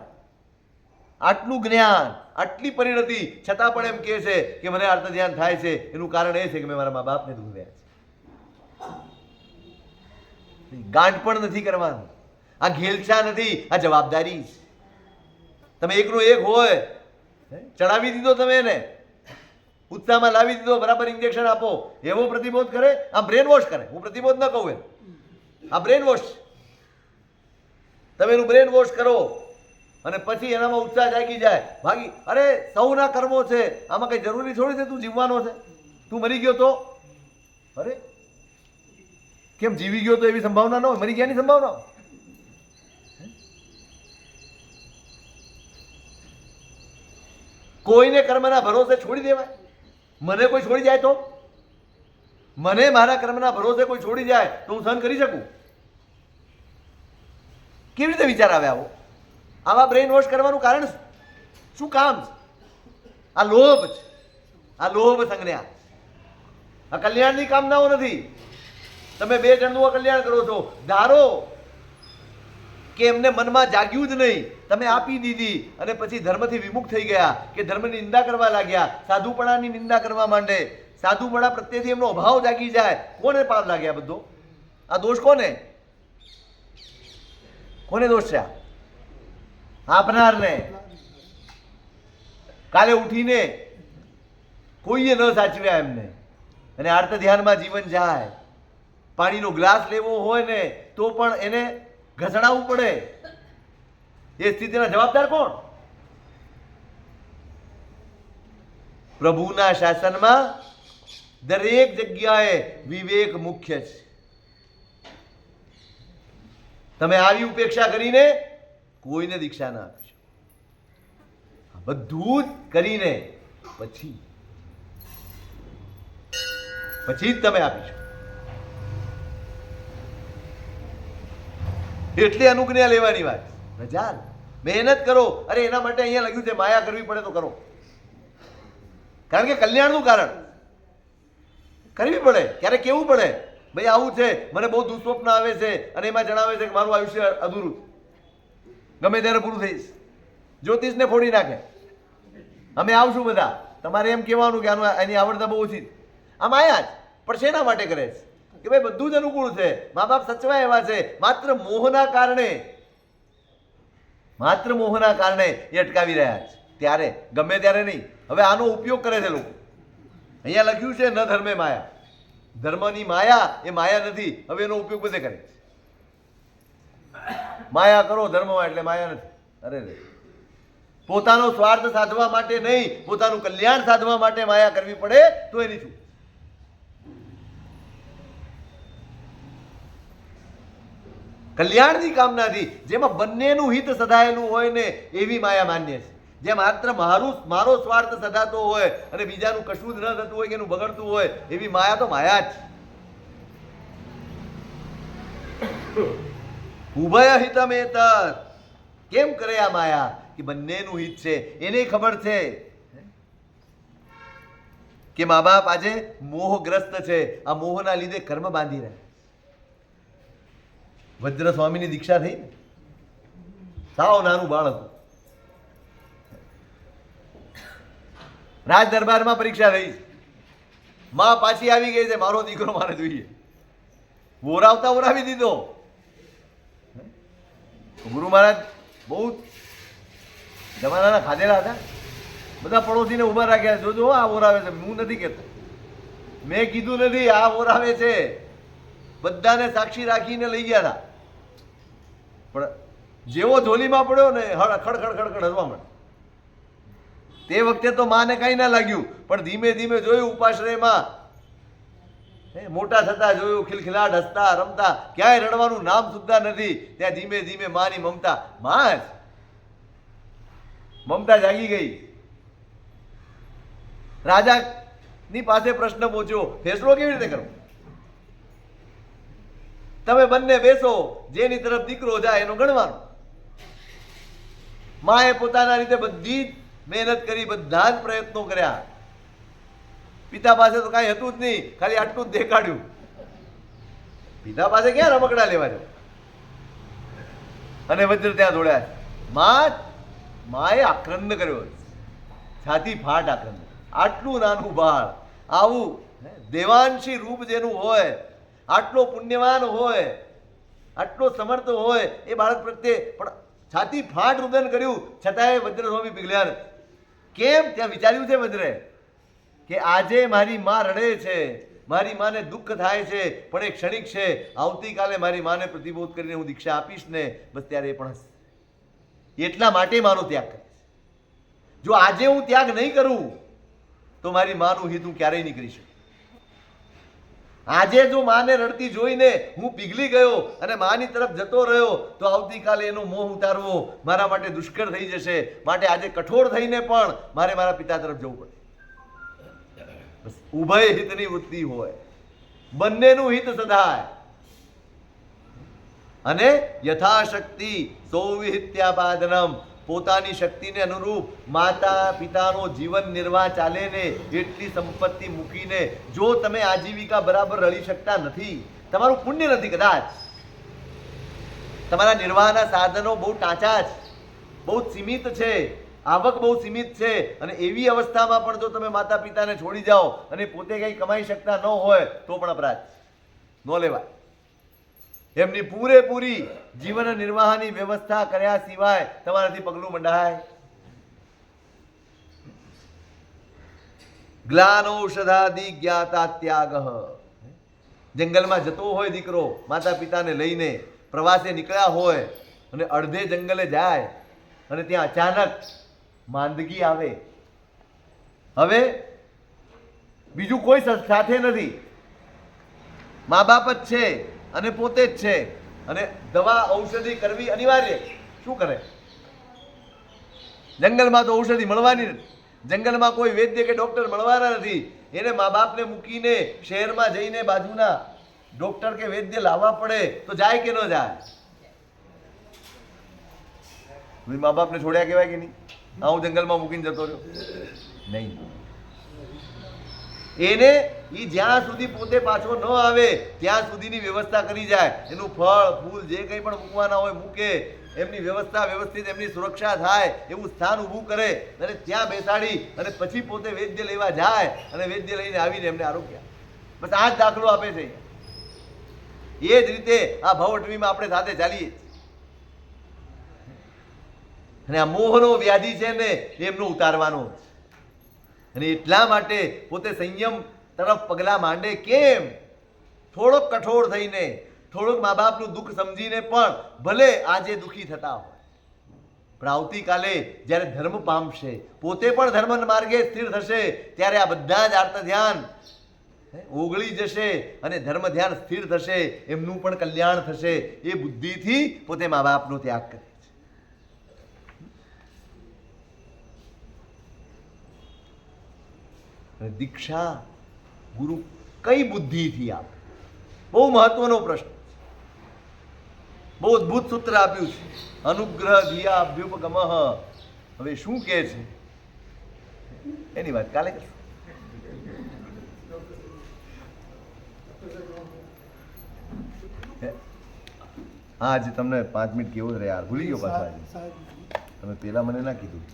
આટલું જ્ઞાન, આટલી પરિણતિ, છતાં પણ એમ કહે છે કે મને આર્ત ધ્યાન થાય છે. એનું કારણ એ છે કે મેં મારા મા બાપને દુભવ્યા છે. ગાંઠ પણ નથી કરવાનું, આ ઘેલછા નથી, આ જવાબદારી છે. તમે એકનો એક હોય, ચડાવી દીધો તમે એને, ઉત્સાહમાં લાવી દીધો, બરાબર ઇન્જેક્શન આપો, એવો પ્રતિબોધ કરે, આ બ્રેન વોશ કરે. હું પ્રતિબોધ ન કહું, આ બ્રેન વોશ. તમે એનું બ્રેન વોશ કરો અને પછી એનામાં ઉત્સાહ જાગી જાય, ભાગી. અરે સૌના કર્મો છે, આમાં કઈ જરૂરી થોડી છે તું જીવવાનો છે? તું મરી ગયો તો? અરે કેમ જીવી ગયો તો એવી સંભાવના ન હોય? મરી ગયાની સંભાવના. કોઈને કર્મના ભરોસે છોડી દેવાય? મને કોઈ છોડી જાય તો? મને મારા કર્મના ભરોસે કોઈ છોડી જાય તો હું સહન કરી શકું? કેવી રીતે વિચાર આવે આવો? આવા બ્રેન વોશ કરવાનું કારણ શું કામ છે? આ લોભ છે, આ લોભ સંજ્ઞા. આ કલ્યાણની કામનાઓ નથી. તમે બે જણનું કલ્યાણ કરો છો, ધારો કે એમને મનમાં જાગ્યું જ નહીં, તમે આપી દીધી અને પછી ધર્મથી વિમુખ થઈ ગયા કે ધર્મની નિંદા કરવા લાગ્યા, સાધુપણાની નિંદા કરવા માંડે, સાધુપણા પ્રત્યેથી એમનો અભાવ જાગી જાય. કોને પાપ લાગ્યા બધો? આ દોષ કોને? કોને દોષ છે? આપનારને. કાલે ઉઠીને કોઈએ ન સાચવ્યા એમને અને આર્ત ધ્યાનમાં જીવન જાય. પાણીનો ગ્લાસ લેવો હોય ને તો પણ એને ઘસડાવવું પડે. એ સ્થિતિના જવાબદાર કોણ? પ્રભુના શાસનમાં દરેક જગ્યાએ વિવેક મુખ્ય છે. તમે આવી ઉપેક્ષા કરીને કોઈને દીક્ષા ના આપીશો. બધું જ કરીને પછી જ તમે આપીશો. એટલે અનુજ્ઞા લેવાની વાત. રજા મહેનત કરો. અરે એના માટે અહીંયા લખ્યું છે માયા કરવી પડે તો કરો, કારણ કે કલ્યાણનું કારણ કરવી પડે. ક્યારેક કેવું પડે, ભાઈ આવું છે, મને બહુ દુસ્વપ્ન આવે છે અને એમાં જણાવે છે કે મારું આયુષ્ય અધૂરું, ગમે ત્યારે પૂરું થઈશ. જ્યોતિષને ફોડી નાખે. અમે આવશું બધા, તમારે એમ કહેવાનું કે આનું એની આવડતા બહુ ઓછી. આ માયા જ. પણ શેના માટે કરે છે? કે ભાઈ બધું જ અનુકૂળ છે, મા બાપ સચવાય એવા છે, માત્ર મોહના કારણે એ અટકાવી રહ્યા છે. ત્યારે ગમે ત્યારે નહીં. હવે આનો ઉપયોગ કરે છે લોકો. અહીંયા લખ્યું છે ન ધર્મે માયા. ધર્મની માયા એ માયા નથી. હવે એનો ઉપયોગ બધે કરે છે. માયા કરો ધર્મમાં એટલે માયા નથી. અરે રે, પોતાનો સ્વાર્થ સાધવા માટે નહીં, પોતાનું કલ્યાણ સાધવા માટે માયા કરવી પડે તો એની શું? કલ્યાણની કામનાથી જેમાં બંનેનું હિત સધાયેલું હોય ને એવી માયા માન્ય છે. જે માત્ર મારો સ્વાર્થ સધાતો હોય અને બીજાનું કશું જ ન થતું હોય કે એનું બગડતું હોય એવી માયા તો માયા જ. ઉભય હિતમેતર. કેમ કરે આ માયા? કે બંનેનું હિત છે. એને ખબર છે કે મા બાપ આજે મોહગ્રસ્ત છે, આ મોહના લીધે કર્મ બાંધી રહ્યા. વજ્ર સ્વામીની દીક્ષા થઈ ને, સાવ નાનું બાળક, રાજ દરબારમાં પરીક્ષા થઈ, માં પાછી આવી ગઈ છે, મારો દીકરો મારે જોઈએ. ઓરાવી દીધો. ગુરુ મહારાજ બહુ જમાનાના ખાધેલા હતા. બધા પડોશીને ઉભા રાખ્યા, જોજો આ ઓરાવે છે. હું નથી કહેતો, મેં કીધું નથી, આ ઓરાવે છે. બધાને સાક્ષી રાખીને લઈ ગયા હતા. પણ જેવો ઝોલીમાં પડ્યો ને ખડ હસવા મળે. તે વખતે તો માને કઈ ના લાગ્યું, પણ ધીમે ધીમે જોયું ઉપાશ્રયમાં મોટા થતા જોયું, ખિલખિલાટ હસતા રમતા, ક્યાંય રડવાનું નામ સુદ્ધા નથી. ત્યાં ધીમે ધીમે માની મમતા જાગી ગઈ. રાજાની પાસે પ્રશ્ન પહોંચ્યો, ફેસલો કેવી રીતે કરો? તમે બંને બેસો, જેની તરફ દીકરો જાય એનો ગણવાનો. માએ પોતાના રીતે બધી જ મહેનત કરી, બધા જ પ્રયત્નો કર્યા. પિતા પાસે તો કાંઈ હતું જ નહીં, ખાલી આટલું જ દેખાડ્યું. પિતા પાસે ક્યાં રમકડા લેવા છે? અને વજ્ર ત્યાં દોડ્યા. માએ આક્રંદ કર્યો, છાતી ફાટ આક્રંદ. આટલું નાનું બાળ, આવું દેવાંશી રૂપ જેનું હોય, આટલો પુણ્યવાન હોય, આટલો સમર્થ હોય, એ બાળક પ્રત્યે પણ છાતી ફાટ રુદન કર્યું, છતાંય વજ્ર સ્વામી પીગળ્યા નથી. કેમ? ત્યાં વિચાર્યું છે વજ્રે કે આજે મારી માં રડે છે, મારી માને દુઃખ થાય છે, પણ એ ક્ષણિક છે. આવતીકાલે મારી માને પ્રતિબોધ કરીને હું દીક્ષા આપીશ ને, બસ ત્યારે એ પણ હશે. એટલા માટે મારો ત્યાગ કરે છે. જો આજે હું ત્યાગ નહીં કરું તો મારી માનું હિત હું ક્યારેય નહીં કરી શકું. આજે જો માને રડતી જોઈને હું પીગળી ગયો અને માની તરફ જતો રહ્યો તો આવતીકાલે એનો મોહ ઉતારવો મારા માટે દુષ્કર થઈ જશે. માટે આજે કઠોર થઈને પણ મારે મારા પિતા તરફ જવું પડે. બસ ઉભય હિતની વૃત્તિ હોય, બંનેનું હિત સદાય. અને યથાશક્તિ સૌવિહિત્યાપાદનમ. પોતાની શક્તિને અનુરૂપ માતા પિતાનો જીવન નિર્વાહ ચાલે ને એટલી સંપત્તિ મૂકીને જો તમે આજીવિકા બરાબર રળી શકતા નથી, તમારું પુણ્ય નથી. કદાચ તમારા નિર્વાહના સાધનો બહુ ટાંચા છે, બહુ સીમિત છે, આવક બહુ સીમિત છે, અને એવી અવસ્થામાં પણ જો તમે માતા પિતાને છોડી જાઓ અને પોતે કંઈ કમાઈ શકતા ન હોય તો પણ અપરાધ ન લેવાય. એમની પૂરેપૂરી જીવન નિર્વાહની વ્યવસ્થા કર્યા સિવાય તમારાથી પગલું મંડાય. ગ્લાનૌષધાદિ જ્ઞાતા ત્યાગ. જંગલમાં જતો હોય દીકરો માતા પિતાને લઈને, પ્રવાસે નીકળ્યા હોય અને અડધે જંગલે જાય અને ત્યાં અચાનક માંદગી આવે. હવે બીજું કોઈ સાથે નથી, મા બાપ જ છે અને પોતે જ છે, અને દવા ઔષધિ કરવી અનિવાર્ય. શું કરે? જંગલમાં તો ઔષધિ મળવાની નથી, જંગલમાં કોઈ વૈદ્ય કે ડોક્ટર મળવાના નથી. એને મા બાપને મૂકીને શહેરમાં જઈને બાજુના ડોક્ટર કે વૈદ્ય લાવવા પડે તો જાય કે ન જાય? મા બાપને છોડ્યા કહેવાય કે નહીં? હું જંગલમાં મૂકીને જતો રહ્યો નહીં. એને ઈ જ્યાં સુધી પોતે પાછો ન આવે ત્યાં સુધીની વ્યવસ્થા કરી જાય. એનું ફળ ફૂલ જે કંઈ પણ મૂકવાના હોય મૂકે, એમની વ્યવસ્થા વ્યવસ્થિત એમની સુરક્ષા થાય એવું સ્થાન ઊભું કરે અને ત્યાં બેસાડી અને પછી પોતે વૈદ્ય લેવા જાય અને વૈદ્ય લઈને આવીને એમને આરોગ્ય બસ આ જ દાખલો આપે છે. એ જ રીતે આ ભવટવીમાં આપણે સાથે ચાલીએ અને આ મોહનો વ્યાધિ છે ને એમનો ઉતારવાનો છે. અને એટલા માટે પોતે સંયમ તરફ પગલાં માંડે. કેમ? થોડોક કઠોર થઈને, થોડુંક મા બાપનું દુઃખ સમજીને પણ ભલે આજે દુઃખી થતા હોય, પણ આવતીકાલે જ્યારે ધર્મ પામશે, પોતે પણ ધર્મ માર્ગે સ્થિર થશે, ત્યારે આ બધા જ આર્ત ધ્યાન ઓગળી જશે અને ધર્મ ધ્યાન સ્થિર થશે, એમનું પણ કલ્યાણ થશે. એ બુદ્ધિથી પોતે મા બાપનો ત્યાગ કરે છે. દીક્ષા ગુરુ કઈ બુદ્ધિથી આપે? બહુ મહત્વનો પ્રશ્ન, બહુ અદભુત સૂત્ર આપ્યું છે. અનુગ્રહ ધ્યા અભ્યુપગમ. હવે શું કહે છે એની વાત કાલે કરશું. હા, આજે તમને 5 મિનિટ કેવું રહે યાર, ભૂલી ગયો પાછા. તમે પેલા મને ના કીધું.